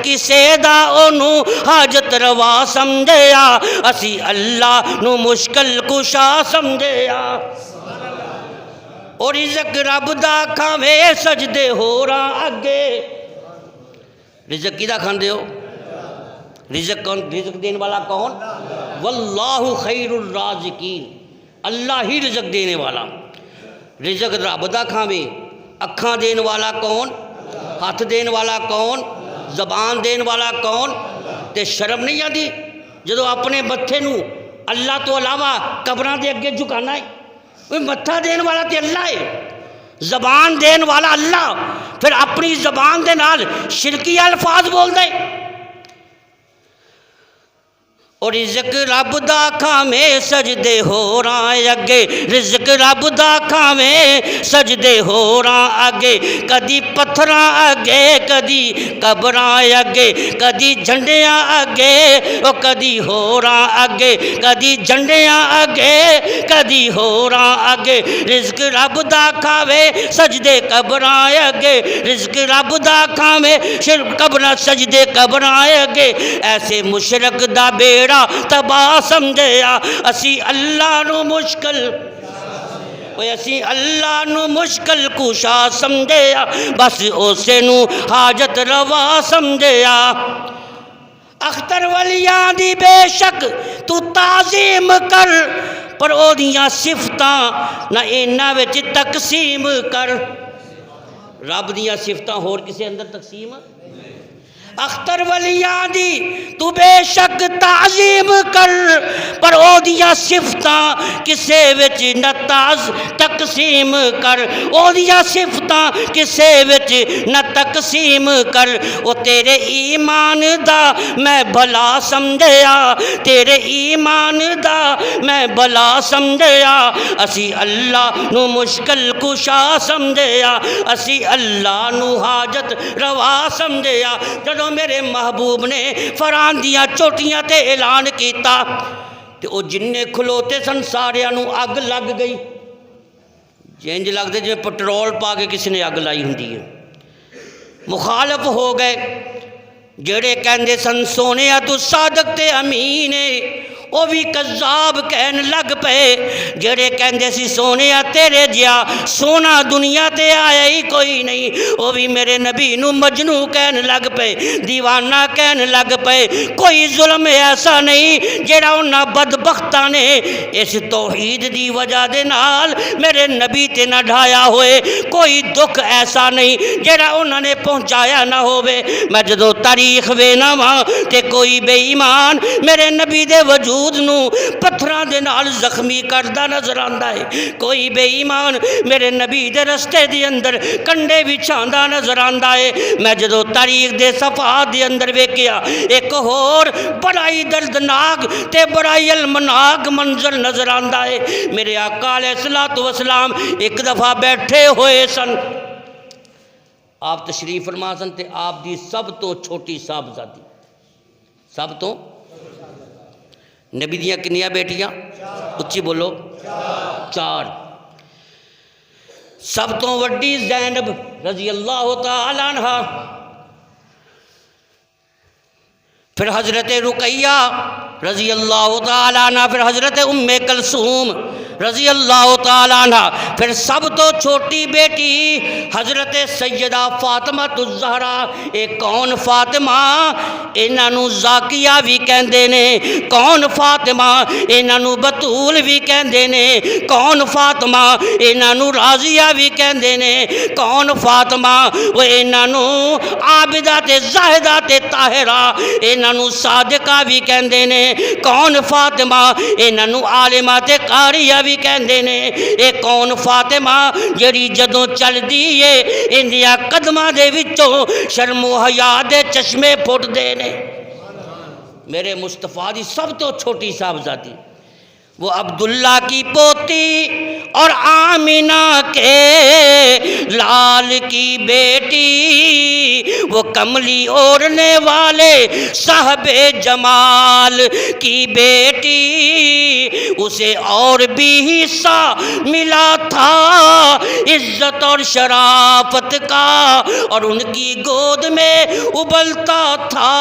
کسے دا اونو حاجت روا سمجھیا، اسی اللہ نو مشکل کشا سمجھیا۔ اور رزق رب دا کھاوے سجدے ہو رہا اگے، رزق کی دا کھان دے ہو؟ رزق دینے والا کون؟ واللہ خیر الرازقین، اللہ ہی رزق دینے والا۔ رزق رب دا کھاویں، اکھاں دین والا کون؟ ہاتھ دین والا کون؟ زبان دین والا کون؟ تے شرم نہیں آتی جدو اپنے متھے نو اللہ تو علاوہ قبراں دے اگے جھکانا ہے؟ متھا دین والا تے اللہ ہے، زبان دین والا اللہ، پھر اپنی زبان دے نال شرکی الفاظ بول دے۔ اور رزق رب دا کھاویں سجدے ہو رہا اگے، رزق رب دا کھاویں سجدے ہو رہا اگے، کدی پتھراں اگے کدی قبراں اگے، کدی جھنڈیاں اگے او کدی ہو رہا اگے، کدی جھنڈیاں اگے کدی ہو رہا اگے، رزق رب دا کھاویں سجدے قبراں اگے، رزق رب دا کھاویں قبراں سجدے قبراں اگے، ایسے مشرک دا بیڑا تباہ سمجھیا، اسی اللہ نو مشکل، اسی اللہ نو مشکل کشا سمجھیا، بس اسے نو حاجت روا سمجھیا۔ اختر ولیاں دی بے شک تو تعظیم کر، پر او دیاں صفتاں نہ انہاں وچ تقسیم کر، رب دیاں صفتاں ہور کسے اندر تقسیم۔ اختر ولیاں دی تو بے شک تعظیم کر، پر او دیاں صفتاں کسے وچ نہ تقسیم کر، او دیاں صفتاں کسے وچ نہ تقسیم کر، او تیرے ایمان دا میں بھلا سمجھیا، تیرے ایمان دا میں بھلا سمجھیا، اسی اللہ نو مشکل کشا سمجھیا، اسی اللہ نو حاجت روا سمجھیا۔ جدو میرے محبوب نے فران دیاں چوٹیاں تے اعلان کیتا تے او جننے کھلوتے سن ساریاں نو اگ لگ گئی، انج لگتے جی پٹرول پا کے کسی نے اگ لائی ہوندی ہے۔ مخالف ہو گئے جڑے کہندے سن سونے تو صادق تے امین ہے، وہ بھی کذاب کہن لگ پے۔ جڑے کہندے سی سونے تیرے جیا سونا دنیا تے آیا ہی کوئی نہیں، وہ بھی میرے نبی نو مجنوں کہن لگ پے، دیوانہ کہن لگ پے۔ کوئی ظلم ایسا نہیں جڑا انہاں بدبختاں نے اس توحید دی وجہ دے نال میرے نبی تے نہ ڈھایا ہوئے، کوئی دکھ ایسا نہیں جڑا انہاں نے پہنچایا نہ ہوئے۔ میں جدو تاریخ وینا ماں تے کوئی بے ایمان میرے نبی دے وجود نو پتھراں دے نال زخمی کردہ نظر آندا ہے، کوئی بے ایمان میرے نبی دے رستے دے اندر کنڈے بچھاندا نظر آندا ہے۔ میں جدو تاریخ دے صفحات دے اندر ویکھیا ایک اور بڑا ہی دردناک تے بڑا ہی المناک منظر نظر آندا ہے۔ میرے آقا علیہ الصلوۃ والسلام ایک دفعہ بیٹھے ہوئے سن، آپ تشریف فرما سن تے آپ دی سب تو چھوٹی صاحبزادی، سب تو نبی دیاں کنیاں بیٹیاں؟ اچھی بولو، چار۔ سب تو وڈی زینب رضی اللہ تعالی عنہ، پھر حضرت رقیہ رضی اللہ تعالی عنہ، پھر حضرت ام کلثوم رضی اللہ تعالیٰ عنہ، پھر سب تو چھوٹی بیٹی حضرت سیدہ فاطمہ الزہرا۔ ایک کون فاطمہ؟ انہاں نو زاکیہ بھی کہندے نے، کون فاطمہ؟ انہاں نو بطول بھی کہندے نے، کون فاطمہ؟ انہاں نو راضیہ بھی کہندے نے، کون فاطمہ؟ وہ انہاں نو عابدہ تے زاہدہ تے طاہرہ، انہاں نو صادقہ بھی کہندے نے، کون فاطمہ؟ انہاں نو عالمہ تے قاریہ بھی کہندے نے۔ اے کون فاطمہ جڑی جدوں چل دیئے اندیاں قدمہ دے وچوں شرم و حیا دے چشمے پھٹ دے نے۔ میرے مصطفیٰ دی سب تو چھوٹی صاحبزادی، وہ عبداللہ کی پوتی اور آمینہ کے لال کی بیٹی، وہ کملی اوڑھنے والے صاحب جمال کی بیٹی، اسے اور بھی حصہ ملا تھا عزت اور شرافت کا، اور ان کی گود میں ابلتا تھا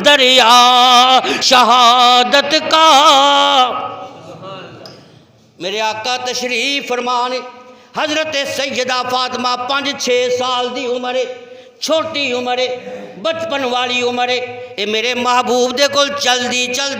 دریا شہادت کا۔ میرے آقا تشریف فرمانے، حضرت سیدہ فاطمہ 5-6 سال دی عمر ہے، چھوٹی عمر ہے، بچپن والی عمر ہے۔ اے میرے محبوب دے کول چل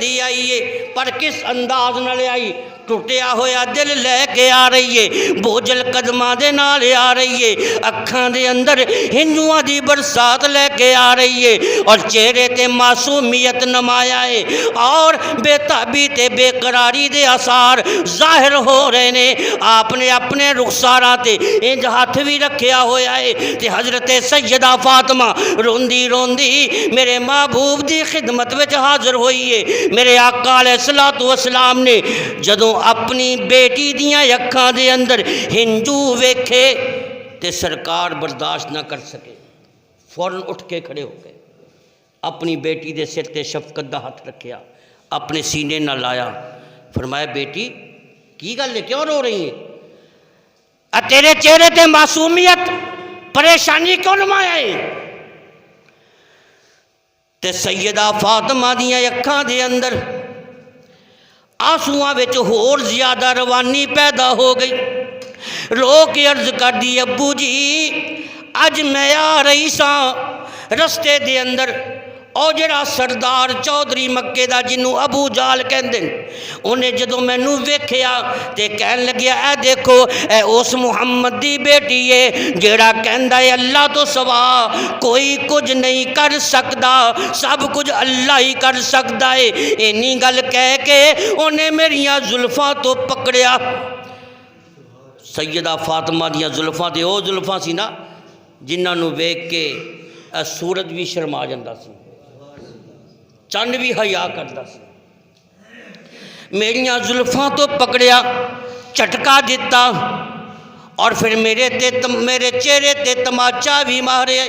دی آئی ہے، پر کس انداز نہ لے آئی؟ ٹوٹیا ہویا دل لے کے آ رہی ہے، بوجھل قدماں دے نال آ رہی ہے، اکھاں دے اندر ہنجواں دی برسات لے کے آ رہی ہے، اور چہرے تے معصومیت نمایا ہے، اور بے تابی تے بے قراری دے آثار ظاہر ہو رہے نے۔ آپ نے اپنے رخساراں تے انج ہاتھ بھی رکھیا ہویا ہے تے حضرت سیدہ فاطمہ روندی میرے محبوب دی خدمت وچ حاضر ہوئی ہے۔ میرے آقا علیہ الصلوۃ والسلام نے جدوں اپنی بیٹی دیاں اکھاں دے اندر ہنجو ویکھے تے سرکار برداشت نہ کر سکے، فوراً اٹھ کے کھڑے ہو گئے، اپنی بیٹی دے سر تے شفقت دا ہاتھ رکھیا، اپنے سینے نہ لایا، فرمایا بیٹی کی گل ہے، کیوں رو رہی ہے؟ تیرے چہرے تے معصومیت پریشانی کیوں نمایا ہے؟ تے سیدہ فاطمہ دیاں اکھاں دے اندر آنسواں وچ ہور زیادہ روانی پیدا ہو گئی، رو کے عرض کر دی ابو جی اج میں آ رہی ساں رستے دے اندر، او جڑا سردار چودھری مکے دا جنوں ابو جال کہندے انہیں جدوں مینوں ویکھیا تے کہن لگیا اے دیکھو اے اس محمد دی بیٹی ہے جڑا کہندا ہے اللہ تو سوا کوئی کچھ نہیں کر سکدا، سب کچھ اللہ ہی کر سکدا ہے۔ اینی گل کہہ کے انہیں میریاں زلفاں تو پکڑیا۔ سیدہ فاطمہ دیاں زلفاں تے او زلفاں سی نا جنہاں نوں ویکھ کے سورج بھی شرما جاندا سی، چند بھی حیا کردا سی۔ میریاں زلفاں تو پکڑیا، چٹکا دیتا، اور پھر میرے چہرے تے تماچا بھی مارے.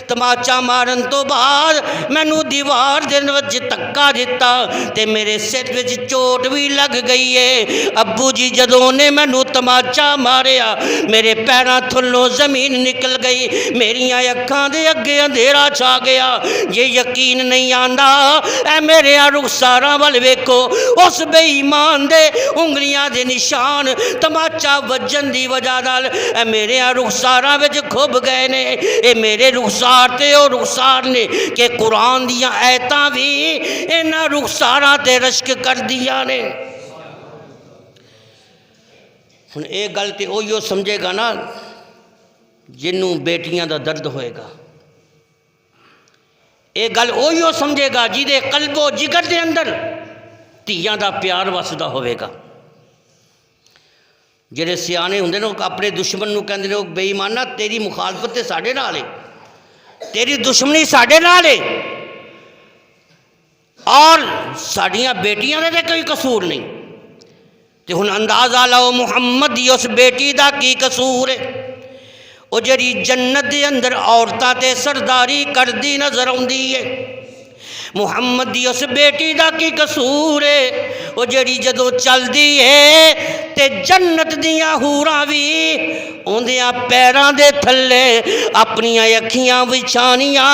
تماچا مارن تو بعد مینوں دیوار دے وچ دھکا دتا تے میرے سر وچ چوٹ بھی لگ گئی ہے. ابو جی جدوں نے مینوں تماچا ماریا میرے پیراں تھلوں زمین نکل گئی, میریاں اکھاں دے اگے اندھیرا چھا گیا. یہ یقین نہیں آندا اے میرے رخساراں ول ویکھو, اس بے ایمان دے انگلیاں دے نشان تماچا وجن دی وجہ نال اے میرے رخساراں وچ کھب گئے نے. اے میرے رخسار تے او رخسار نے کہ قرآن دیاں آیتاں بھی انہاں رخساراں تے رشک کر دیاں نے. ہن اے گل تے اوہیو سمجھے گا نا جنوں بیٹیاں دا درد ہوئے گا. اے گل اوہیو سمجھے گا جہدے قلب و جگر دے اندر دھیاں دا پیار وسدا ہوئے گا. جڑے سیانے ہوندے نے اپنے دشمن نوں کہندے نے بے ایمانہ تیری مخالفت تے ساڈے نال ہے, تیری دشمنی ساڈے نال ہے, اور ساڈیاں بیٹیاں دے تے کوئی قصور نہیں. تے ہن اندازہ لاؤ محمد دی اس بیٹی دا کی قصور ہے. او جڑی جنت دے اندر عورتاں تے سرداری کردی نظر آوندی ہے. محمد دی اس بیٹی دا کی قصور ہے. او جڑی جدوں چلدی ہے تے جنت دیاں حوراں وی اوندیاں پیراں دے تھلے اپنیاں اکھیاں وچھانیاں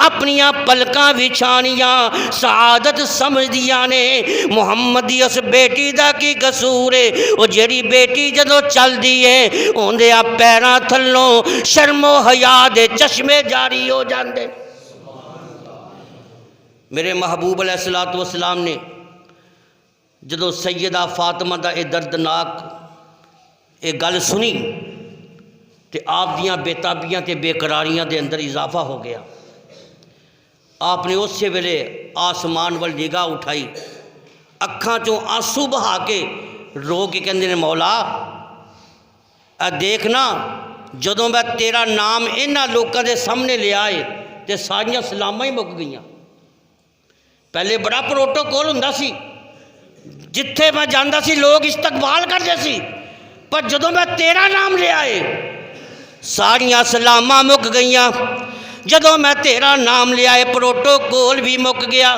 اپنیاں پلکاں وچھانیاں سعادت سمجھدیاں نے. محمد دی اس بیٹی دا کی قصور ہے. او جڑی بیٹی جدوں چلدی ہے اوندیاں پیراں تھلوں شرم و حیا دے چشمے جاری ہو جاندے. میرے محبوب علیہ الصلوۃ والسلام نے جدو سیدہ فاطمہ دا اے دردناک اے گل سنی تے آپ دیاں بےتابیاں تے بے قراریاں دے اندر اضافہ ہو گیا. آپ نے اسی ویلے آسمان وال نگاہ اٹھائی, اکھاں چوں آنسو بہا کے رو کے کہندے نے مولا اے دیکھنا جدوں میں تیرا نام انہاں لوکاں دے سامنے لے آئے تے ساریاں سلاماں ہی مک گئیاں. پہلے بڑا پروٹوکول ہوندا سی, جتھے میں جاندا سی لوگ استقبال کرتے سی, پر جدوں میں تیرا نام لے آئے ساریاں سلاماں مک گئیاں. جدوں میں تیرا نام لے آئے پروٹوکول بھی مک گیا.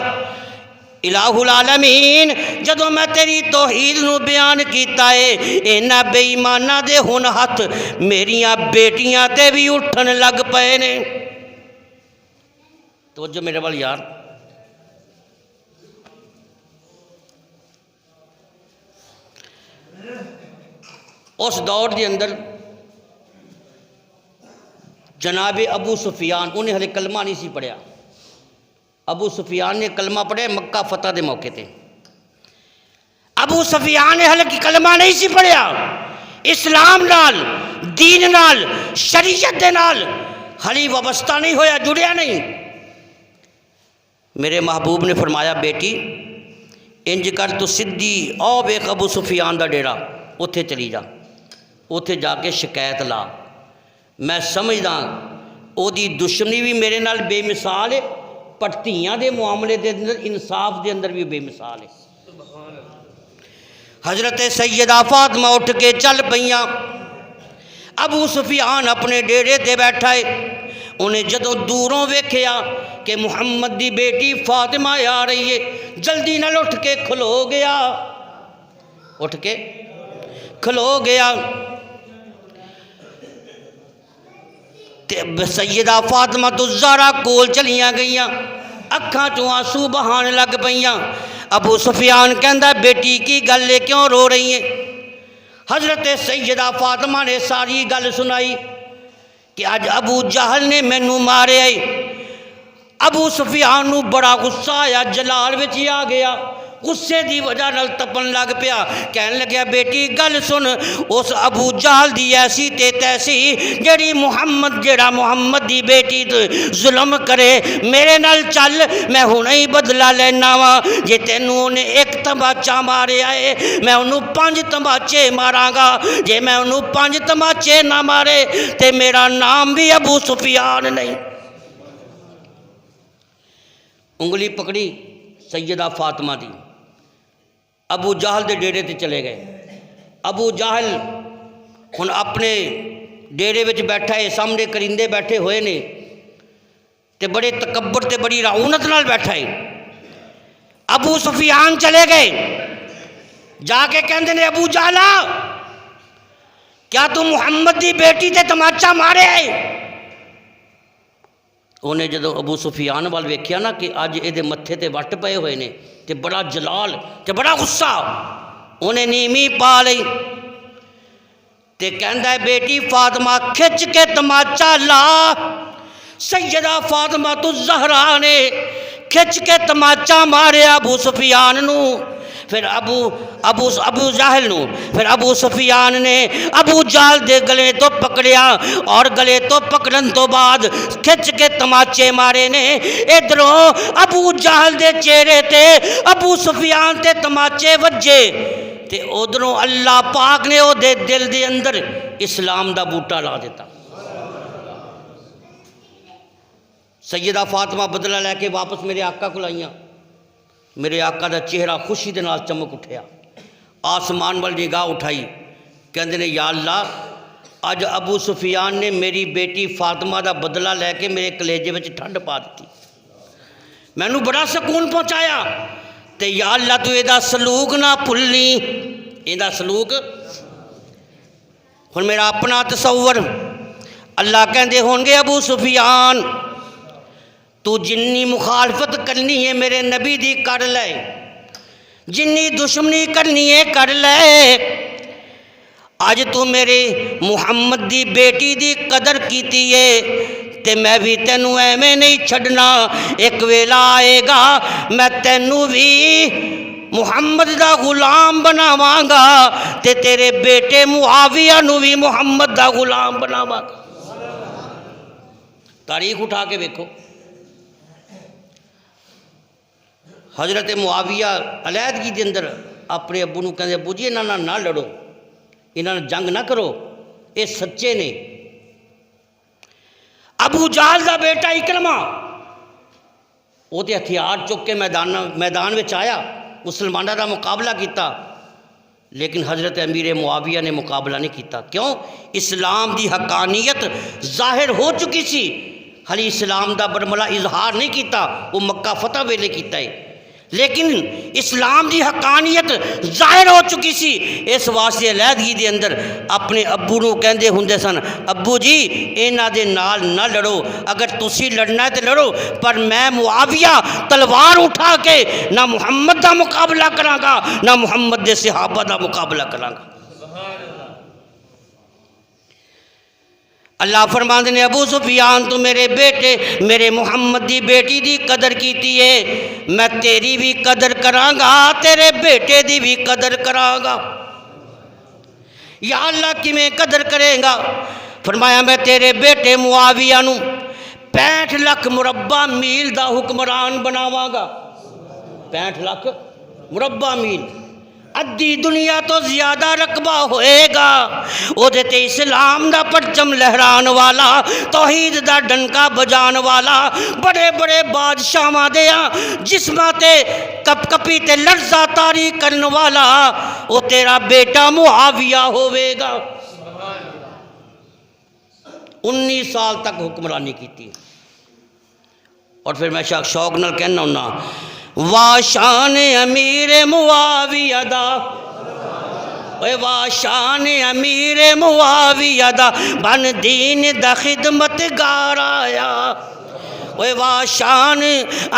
الہ العالمین جدوں میں تیری توحید نو بیان کیتا ہے انہاں بے ایماناں دے ہن ہاتھ میریاں بیٹیاں تے بھی اٹھن لگ پئے نے. توجہ میرے وال یار, اس دور دے اندر جناب ابو سفیان انہیں ہلے کلمہ نہیں سی پڑھیا. ابو سفیان نے کلمہ پڑھے مکہ فتح دے موقع تے. ابو سفیان نے ہلے کلمہ نہیں سی پڑھیا. اسلام نال دین نال شریعت دے نال ہلی وابستہ نہیں ہویا, جڑیا نہیں. میرے محبوب نے فرمایا بیٹی انج کر تو سدھی او ویکھ ابو سفیان دا ڈیرا اتھے چلی جا, اتھے جا کے شکایت لا. میں سمجھدا او دی دشمنی بھی میرے نال بے مثال ہے, پر دھیاں دے معاملے دے اندر انصاف دے اندر بھی بے مثال ہے. حضرت سیدہ فاطمہ اٹھ کے چل پئیاں. ابو سفیان اپنے ڈیرے تے بیٹھا ہے. انہیں جدوں دوروں ویکھیا کہ محمد دی بیٹی فاطمہ آ رہی ہے, جلدی نال اٹھ کے کھلو گیا. اٹھ کے کھلو گیا. سیدہ فاطمہ الزہرا کول چلیاں گئیاں, اکھاں چوں آنسو بہان لگ پئیاں. ابو سفیان کہندا بیٹی کی گل ہے کیوں رو رہی ہیں؟ حضرت سیدہ فاطمہ نے ساری گل سنائی کہ اج ابو جہل نے مینوں ماریا. ابو سفیان نو بڑا غصہ آیا, جلال وچ ہی آ گیا. غصے دی وجہ نال تپن لگ پیا. کہن لگیا بیٹی گل سن, اس ابو جہل دی ایسی تے تیسی جڑی محمد دی بیٹی ظلم کرے, میرے نال چل میں ہنے ہی بدلہ لینا وا. جے تینوں نے ایک تماچا ماریا ہے میں انہوں 5 تماچے ماراں گا. جے میں انہوں 5 تماچے نہ مارے تے میرا نام بھی ابو سفیان نہیں. انگلی پکڑی سیدہ فاطمہ دی, ابو جہل دے ڈیرے تے چلے گئے. ابو جہل ہن اپنے ڈیرے وچ بیٹھا ہے، سامنے کرندے بیٹھے ہوئے نے تے بڑے تکبر تے بڑی رعونت نال بیٹھا ہے۔ ابو سفیان چلے گئے، جا کے کہندے نے ابو جہلا کیا تو محمد دی بیٹی تے تماچا مارے ہے؟ انہیں جدو ابو سفیان وال ویکھیا نا کہ اج یہ متھے تے وٹ پئے ہوئے نے تے بڑا جلال تے بڑا غصہ، انہیں نیمی پا لئی تے کہندا ہے بیٹی فاطمہ کھچ کے تماچا لا۔ سیدہ فاطمہ الزہرا نے کھچ کے تماچا ماریا ابو سفیان نو، پھر ابو جہل نو، پھر ابو سفیان نے ابو جہل دے گلے تو پکڑیا اور گلے تو پکڑن تو بعد کھچ کے تماچے مارے نے۔ ادھروں ابو جہل دے چہرے تے ابو سفیان تے تماچے وجے تے ادھروں اللہ پاک نے او دے دل دے اندر اسلام دا بوٹا لا دیتا۔ سیدہ فاطمہ بدلہ لے کے واپس میرے آقا کو لائیاں، میرے آقا دا چہرہ خوشی دے نال چمک اٹھیا، آسمان وال نگاہ اٹھائی، کہندے نے یا اللہ اج ابو سفیان نے میری بیٹی فاطمہ دا بدلہ لے کے میرے کلیجے وچ ٹھنڈ پا دیتی، مینوں بڑا سکون پہنچایا، تے یا اللہ تو یہ سلوک نہ بھلنی، یہ سلوک۔ ہن میرا اپنا تصور، اللہ کہندے ہون گے ابو سفیان تو جنی مخالفت کرنی ہے میرے نبی دی کر لے، جنی دشمنی کرنی ہے کر لے، آج تو میرے محمد دی بیٹی دی قدر کیتی ہے تے میں بھی تینوں ایویں نہیں چھڈنا، ایک ویلا آئے گا میں تینوں بھی محمد دا غلام بناواں گا تے تیرے بیٹے معاویہ نو بھی محمد دا غلام بناواں گا۔ تاریخ اٹھا کے دیکھو، حضرت معاویہ علیحدگی دے اندر اپنے ابو نو کہندے ابو جی انہاں نہ لڑو، انہاں جنگ نہ کرو، یہ سچے نے۔ ابو جہل دا بیٹا اکرمہ وہ تے ہتھیار چک کے میدان وچ آیا، مسلمانوں دا مقابلہ کیتا، لیکن حضرت امیر معاویہ نے مقابلہ نہیں کیتا۔ کیوں؟ اسلام دی حقانیت ظاہر ہو چکی سی، حالی اسلام دا برملا اظہار نہیں کیتا، وہ مکہ فتح ویلے کیتا ہے، لیکن اسلام دی حقانیت ظاہر ہو چکی سی، اس واسطے علیحدگی دے اندر اپنے ابو نو کہندے ہوندے سن ابو جی انہاں دے نال نہ لڑو، اگر تسی لڑنا ہے تے لڑو، پر میں معاویہ تلوار اٹھا کے نہ محمد دا مقابلہ کراں گا نہ محمد دے صحابہ دا مقابلہ کراں گا۔ اللہ فرماندے نے ابو سفیان تو میرے بیٹے میرے محمد دی بیٹی دی قدر کیتی ہے، میں تیری بھی قدر کراں گا تیرے بیٹے دی بھی قدر کراں گا۔ یا اللہ کیویں قدر کرے گا؟ فرمایا میں تیرے بیٹے معاویہ نو 65 لاکھ مربع میل دا حکمران بناواں گا۔ 65 لاکھ مربع میل، ادھی دنیا تو زیادہ رقبہ ہوئے گا، وہ دیتے اسلام دا پرچم لہران والا، توحید دا ڈنکا بجان والا، بڑے بڑے بادشاہاں دیا جسماں تے کپ کپی تے لرزہ تاری کرن والا وہ تیرا بیٹا معاویہ ہوئے گا۔ 19 سال تک حکمرانی کی تھی، اور پھر میں شوق نال کہنا ہونا واشان امیر معاویہ دا، واشان امیر معاویہ دا بن دین دا خدمت گار آیا، واشان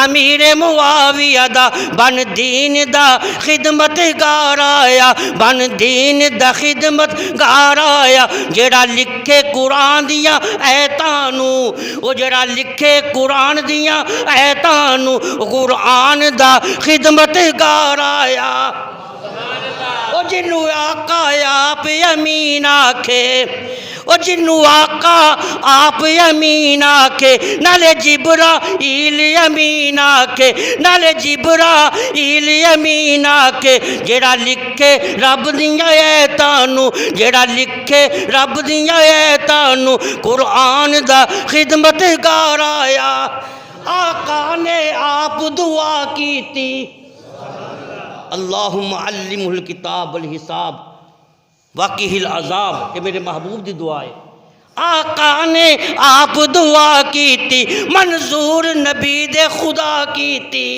امیر معاویہ دا بن دین دا خدمت گار آیا، بن دین دا خدمت گار آیا، جڑا لکھے قرآن دیاں ایتانو، وہ جڑا لکھے قرآن دیاں ایتانو، قرآن دا خدمت گار آیا، وہ جنوں آقا آپ امین آکھے، وہ جنوں آقا آپ امین آکھے، نالے جبرائیل امین آکھے، نالے جبرائیل امین آکھے، جڑا لکھے رب دیاں ایتانو، جڑا لکھے رب دیاں ایتانو، قرآن دا خدمت گار آیا۔ آقا نے آپ دعا کی تھی اللہم علمہ الکتاب والحساب، واقعی العذاب، یہ میرے محبوب دی دعا ہے۔ آقا نے آپ دعا کی تھی، منظور نبی دے خدا کی تھی۔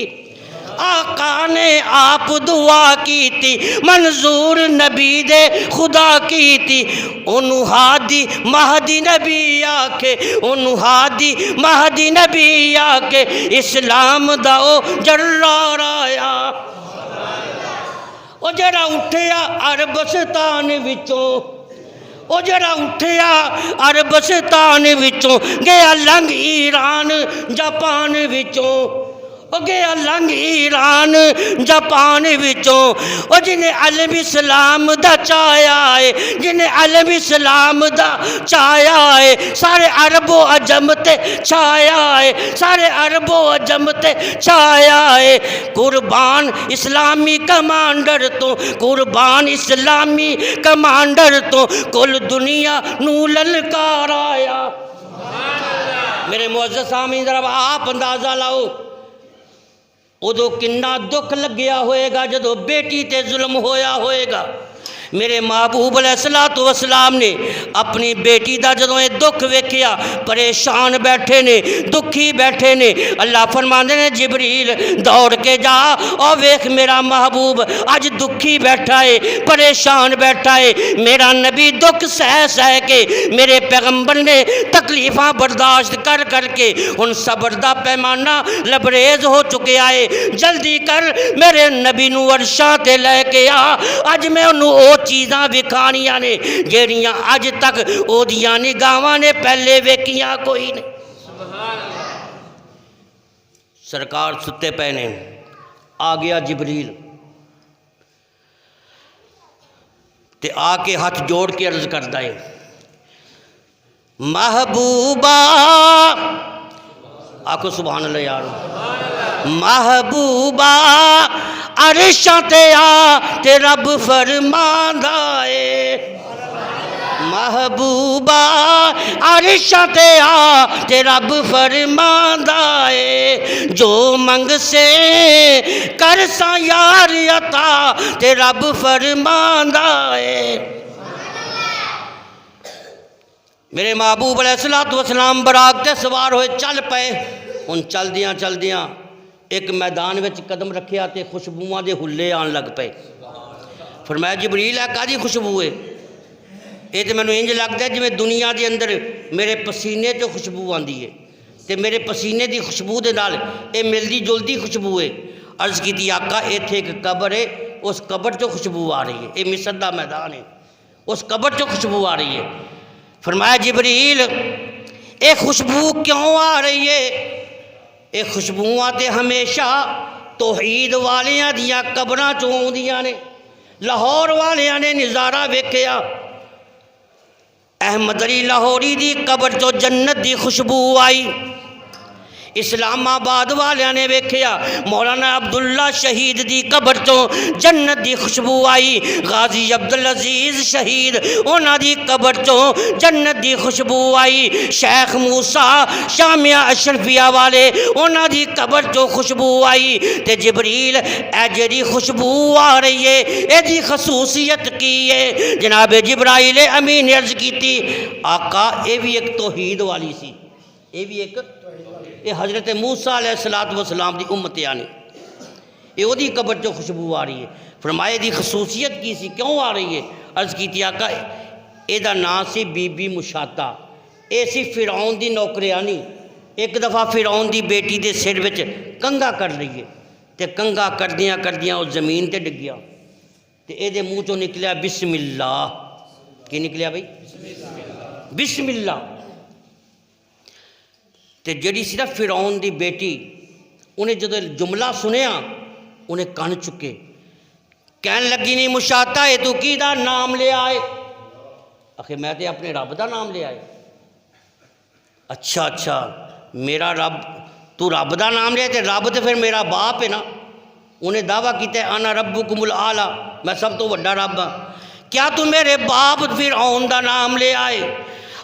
آقا نے آپ دعا کی تھی، منظور نبی دے خدا کی تھی۔ انہوں ہادی مہدی نبی آکے، انہوں ہادی مہدی نبی آکے، اسلام دا او جرار آیا۔ او جڑا اٹھیا عربستان وچوں، او جڑا اٹھیا عربستان وچوں، گیا لنگ ایران جاپان وچوں، او گیا لنگ ایران جاپان وچوں۔ او جنہیں علم اسلام دا چایا ہے، جنہیں علم اسلام دا چایا ہے، سارے عرب و عجم تے چھایا ہے، سارے عرب و عجم تے چھایا ہے۔ قربان اسلامی کمانڈر تو، قربان اسلامی کمانڈر تو، کل دنیا نو للکار آیا۔ میرے معزز سامعین ذرا آپ اندازہ لاؤ، ادو کنا دکھ لگیا ہوئے گا جدو بیٹی تے ظلم ہویا ہوئے گا۔ میرے محبوب علیہ السلام نے اپنی بیٹی دا جدو یہ دکھ ویکھیا، پریشان بیٹھے نے، دکھی بیٹھے نے۔ اللہ فرماندے نے جبریل دوڑ کے جا اور ویکھ میرا محبوب آج دکھی بیٹھا ہے، پریشان بیٹھا ہے۔ میرا نبی دکھ سہ سہ کے، میرے پیغمبر نے تکلیفاں برداشت کر کر کے ان صبر دا پیمانہ لبریز ہو چکے آئے۔ جلدی کر میرے نبی نو عرشاں تے لے کے آ، اج میں انہوں او چیزاں وکھانیاں نے جیڑیاں اج تک او دیاں نگاہاں نے پہلے ویکھیاں کوئی نہیں۔ سرکار ستے پے نے، آ گیا جبریل تے آ کے ہاتھ جوڑ کے عرض کردا ہے، محبوبہ، آکھو سبحان اللہ یارو، محبوبہ عرشاں تے آ تے رب فرماندا اے، محبوبہ عرشاں تے آ تے رب فرماندا اے، جو منگ سے کرساں یار عطا تے رب فرماندا اے۔ میرے محبوب علیہ السلام براق تے سوار ہوئے چل پے۔ ان چل دیاں ایک میدان وچ قدم رکھیا تے خوشبوواں دے ہلے آن لگ پے۔ فرمایا جبریل ہے کادی خوشبو ہے؟ یہ تے مینوں انج لگدا ہے جویں دنیا دے اندر میرے پسینے تے خوشبو آندی ہے تے میرے پسینے دی خوشبو دے نال اے ملدی جلدی خوشبو ہے۔ عرض کیتی آقا ایتھے ایک قبر ہے، اس قبر چوں خوشبو آ رہی ہے، اے مصر دا میدان ہے، اس قبر چوں خوشبو آ رہی ہے۔ فرمایا جبریل اے خوشبو کیوں آ رہی ہے؟ اے خوشبوواں تے ہمیشہ توحید والیاں دیاں قبراں چوں آوندیاں نے۔ لاہور والیاں نے نظارہ ویکھیا، احمد علی لاہوری دی قبر چوں جنت دی خوشبو آئی۔ اسلام آباد والیاں نے ویکھیا، مولانا عبداللہ شہید دی قبر چوں جنت دی خوشبو آئی۔ غازی عبدالعزیز شہید انہاں دی قبر چوں جنت دی خوشبو آئی۔ شیخ موسیٰ شامیہ اشرفیہ والے انہاں دی قبر چوں خوشبو آئی۔ تے جبریل اے جڑی خوشبو آ رہی ہے اے دی خصوصیت کی ہے؟ جناب جبرائیل امین نے عرض کی تھی آقا اے بھی ایک توحید والی سی، اے بھی ایک یہ حضرت موسیٰ علیہ السلام دی امت آنی، یہ دی قبر جو خوشبو آ رہی ہے۔ فرمائے دی خصوصیت کی سی، کیوں آ رہی ہے؟ عرض کی آقا اے دا نام سی بی بی مشاطہ، اے سی فرعون دی نوکریانی۔ ایک دفعہ فرعون دی بیٹی دے سر وچ کنگا کر رہی ہے تے کنگا کردیاں وہ زمین تے ڈگیا تے اے دے منہ چوں نکلیا بسم اللہ۔ کی نکلیا بھائی؟ بسم اللہ۔ تے جڑی صرف فرعون دی بیٹی انہیں جدو جملہ سنیا انہیں کن چکے، کہن لگی نہیں مشاطہ ہے تو کی دا نام لے آئے؟ آخر میں تے اپنے رب دا نام لے آئے۔ اچھا میرا رب، تو رب دا نام لے تے رب تے پھر میرا باپ ہے نا۔ انہیں دعویٰ کیتا ہے انا ربکم الاعلی، میں سب تو بڑا رب ہاں، کیا تو میرے باپ فرعون دا نام لے آئے؟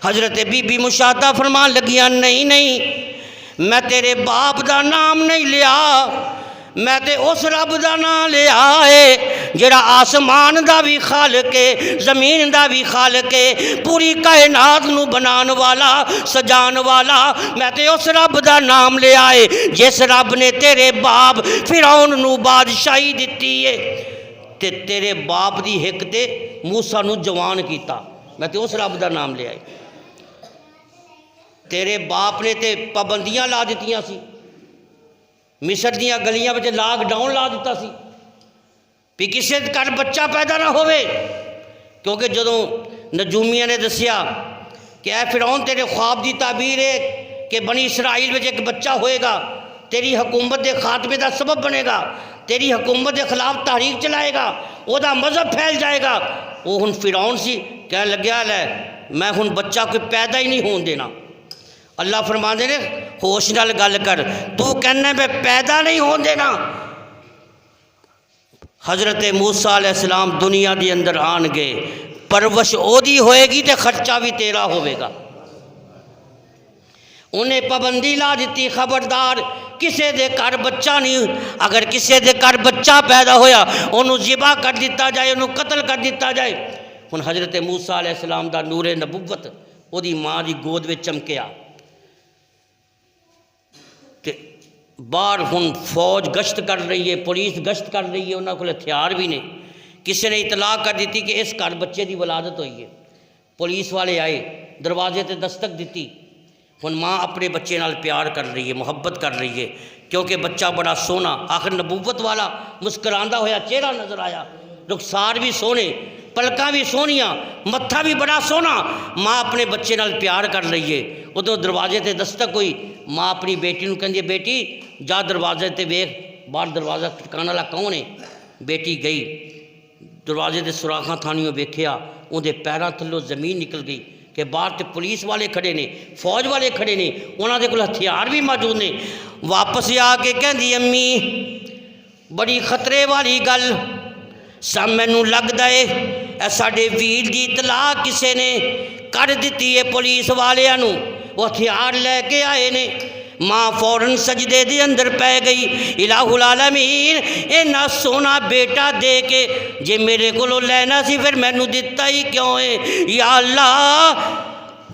حضرت بی بی مشاطہ فرمان لگیاں نہیں میں تیرے باپ دا نام نہیں لیا، میں تے اس رب دا نام لیا ہے جڑا آسمان دا بھی خالق ہے، زمین دا بھی خالق ہے، پوری کائنات نو بنان والا، سجان والا، میں تے اس رب دا نام لے آئے جس رب نے تیرے باپ فرعون نو بادشاہی دتی ہے تے تیرے باپ دی ہک تے موسیٰ نو جوان کیتا، میں تے اس رب دا نام لے آئے۔ تیرے باپ نے تے پابندیاں لا دیتیاں سی، مصر دیاں گلیاں وچ لاک ڈاؤن لا دیتا سی بھی کسے گھر بچہ پیدا نہ ہوئے، کیونکہ جدوں نجومیاں نے دسیا کہ اے فرعون تیرے خواب دی تعبیر ہے کہ بنی اسرائیل وچ ایک بچہ ہوئے گا، تیری حکومت دے خاتمے دا سبب بنے گا، تیری حکومت دے خلاف تحریک چلائے گا، وہ دا مذہب پھیل جائے گا، وہ ہن فرعون سی کہنے لگیا لے میں ہن بچہ کوئی پیدا ہی نہیں ہون دینا۔ اللہ فرماندے نے ہوش نال گل کر، تو کہنا میں پیدا نہیں ہون دینا۔ حضرت موسیٰ علیہ السلام دنیا دی اندر آن گئے، پرورش او دی ہوئے گی تے خرچہ بھی تیرا ہوئے گا۔ انہیں پابندی لا دیتی خبردار کسے دے کر بچہ نہیں، اگر کسے دے کر بچہ پیدا ہویا انہوں ذبح کر دیتا جائے، انہوں قتل کر دیتا جائے۔ ہن حضرت موسیٰ علیہ السلام دا نور نبوت او دی ماں دی گود وچ چمکیا تے باہر ہن فوج گشت کر رہی ہے، پولیس گشت کر رہی ہے، انہوں کو ہتھیار بھی نہیں۔ کسی نے اطلاع کر دیتی کہ اس گھر بچے دی ولادت ہوئی ہے، پولیس والے آئے، دروازے تے دستک دیتی۔ ہن ماں اپنے بچے نال پیار کر رہی ہے، محبت کر رہی ہے، کیونکہ بچہ بڑا سونا، آخر نبوت والا مسکراندہ ہویا چہرہ نظر آیا، رخسار بھی سونے، پلکاں بھی سونیاں، متھا بھی بڑا سونا۔ ماں اپنے بچے نال پیار کر رہی ہے، ادھر دروازے تے دستک ہوئی، ماں اپنی بیٹی نو کہندی ہے بیٹی جا دروازے تے ویکھ باہر دروازہ ٹکانے والا کون ہے۔ بیٹی گئی، دروازے تے سوراخاں تھانیوں ویکھیا، اندے پیراں تھلوں زمین نکل گئی کہ باہر تے پولیس والے کھڑے نے، فوج والے کھڑے نے، انہاں دے کول ہتھیار بھی موجود نے۔ واپس آ کے کہندی امی بڑی خطرے والی گل سب مینوں لگدا ہے اے ساڈے ویر دی اطلاع کسے نے کر دتی ہے پولیس والیاں نوں، وہ ہتھیار لے کے آئے نے۔ ماں فوراً سجدے دے اندر پہ گئی، الہ العالمین اینا سونا بیٹا دے کے جے میرے کو لینا سی پھر مینوں دتا ہی کیوں ہے؟ یا اللہ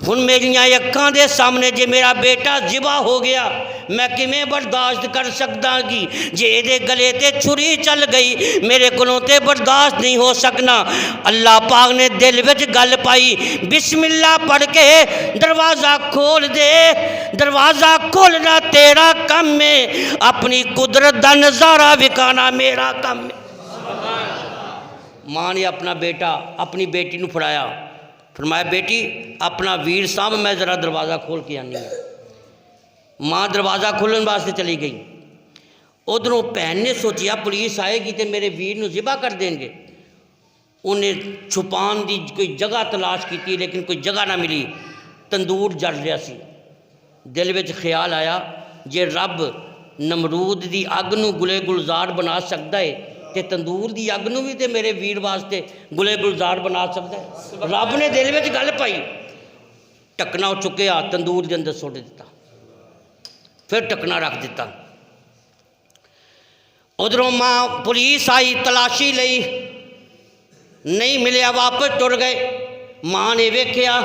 ہن میریاں اکھاں دے سامنے جے میرا بیٹا ذبح ہو گیا میں کیویں برداشت کر سکدا گی؟ جے دے گلے تے چھری چل گئی میرے کولوں تے برداشت نہیں ہو سکنا۔ اللہ پاک نے دل وچ گل پائی، بسم اللہ پڑھ کے دروازہ کھول دے، دروازہ کھولنا تیرا کم ہے، اپنی قدرت دا نظارہ وکھانا میرا کم ہے۔ ماں نے اپنا بیٹا اپنی بیٹی نو پھڑایا، فرمایا بیٹی اپنا ویر صاحب میں ذرا دروازہ کھول کے آنی ہے۔ ماں دروازہ کھولن واسطے چلی گئی، ادھروں بہن نے سوچیا پولیس آئے گی تو میرے ویر نو ذبح کر دیں گے، انہیں چھپان دی کوئی جگہ تلاش کی لیکن کوئی جگہ نہ ملی، تندور جل رہا سی۔ دل وچ خیال آیا جے رب نمرود دی اگ نو گلے گلزار بنا سکتا ہے تے تندور دی اگ نو بھی تے میرے ویر واسطے گلے گلزار بنا سکتا ہے۔ رب نے دل وچ گل پائی، ٹکنا چکیا تندور دے اندر سٹ دیتا، پھر ٹکنا رکھ دیتا۔ ادھروں ماں پولیس آئی، تلاشی لئی، نہیں ملیا، واپس ٹر گئے۔ ماں نے ویکھیا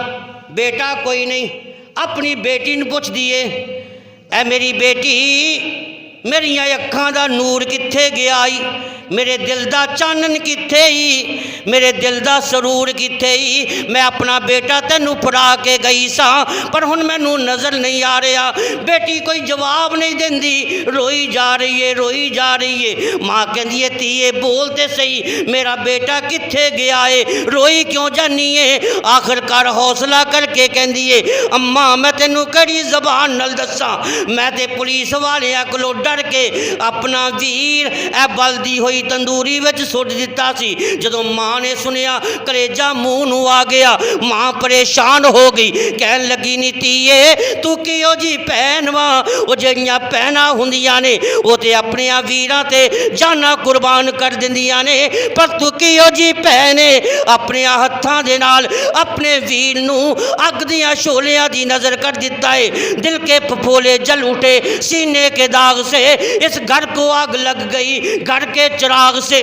بیٹا کوئی نہیں، اپنی بیٹی نے پوچھ دیے اے میری بیٹی میریاں اکھاں دا نور کتھے گیا آئی، میرے دل دا چانن کتھے ہی، میرے دل دا سرور کتھے ہی، میں اپنا بیٹا تینوں پڑھا کے گئی سا پر ہن مینوں نظر نہیں آ رہا۔ بیٹی کوئی جواب نہیں دیندی، روئی جا رہی ہے، روئی جا رہی ہے۔ ماں کہندی ہے تیے بولتے صحیح میرا بیٹا کتھے گیا ہے، روئی کیوں جانی ہے؟ آخر کار حوصلہ کر کے کہندی ہے اماں میں تینوں کڑی زبان نال دساں، میں تے پولیس والیاں کولوں ڈر کے اپنا ویر اے بلدی ہوئی تندوری وچ سٹ دیتا سی۔ جدوں ماں نے سنیا کلیجہ منہ نو آ گیا، ماں پریشان ہو گئی، کہن لگی نیتیے تو کیوں جی پہن واں، وہ جڑیاں پہنا ہوندیاں نے وہ تے اپنے ویراں تے جانا قربان کر دیندیاں نے، پر تو کیوں جی پہنے اپنے ہتھاں دے نال اپنے ویر نو اگ دیاں شولیاں دی نظر کر دیتا ہے۔ دل کے پھپھولے جل اٹھے، سینے کے داغ سے اس گھر کو آگ لگ گئی، گھر کے چراغ سے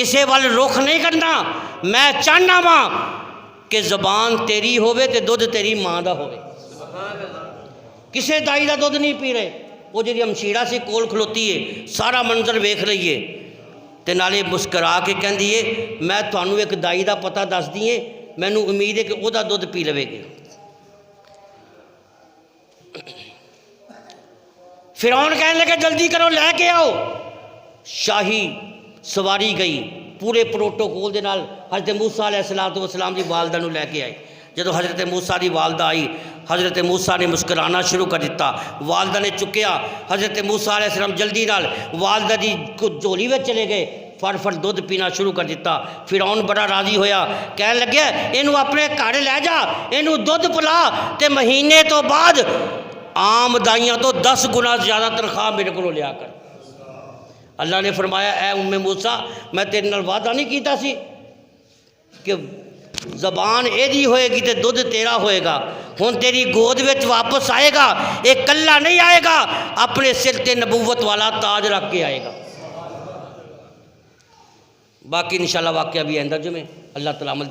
کسے وال رخ نہیں کرنا، میں چاہنا وا کہ زبان تیری ہوئے تے دودھ تیری ماں دا ہوئے۔ کسے دائی دا دودھ نہیں پی رہے، وہ جی ہمشیرہ سے کول کھلوتی ہے، سارا منظر ویکھ رہی ہے تے نالے مسکرا کے کہندی ہے میں تھانوں ایک دائی دا پتہ دس دیے، مینوں امید ہے کہ او دا دودھ پی لوے گے۔ فرعون کہنے لگے جلدی کرو لے کے آؤ، شاہی سواری گئی پورے پروٹوکول دے نال، حضرت موسیٰ علیہ السلام دی والدہ نو لے کے آئے۔ جدو حضرت موسیٰ دی والدہ آئی، حضرت موسیٰ نے مسکرانا شروع کر دیتا، والدہ نے چکیا، حضرت موسیٰ علیہ السلام جلدی نال والدہ دی جھولی میں چلے گئے، فٹ دودھ پینا شروع کر دیتا۔ فرعون بڑا راضی ہویا، کہنے لگے اینو اپنے گھر لے جا، اینو دودھ پلا تے مہینے تو بعد عام دائیاں تو 10 گنا زیادہ تنخواہ میرے کو لیا کر۔ اللہ نے فرمایا اے ام موسیٰ میں تیرے نال وعدہ نہیں کیتا سی کہ زبان ایدی ہوئے گی تے دودھ تیرا ہوئے گا، ہن تیری گود وچ واپس آئے گا، ایک کلہ نہیں آئے گا، اپنے سر تے نبوت والا تاج رکھ کے آئے گا۔ باقی انشاءاللہ واقعہ بھی آئندہ جمعے اللہ تعالیٰ عمل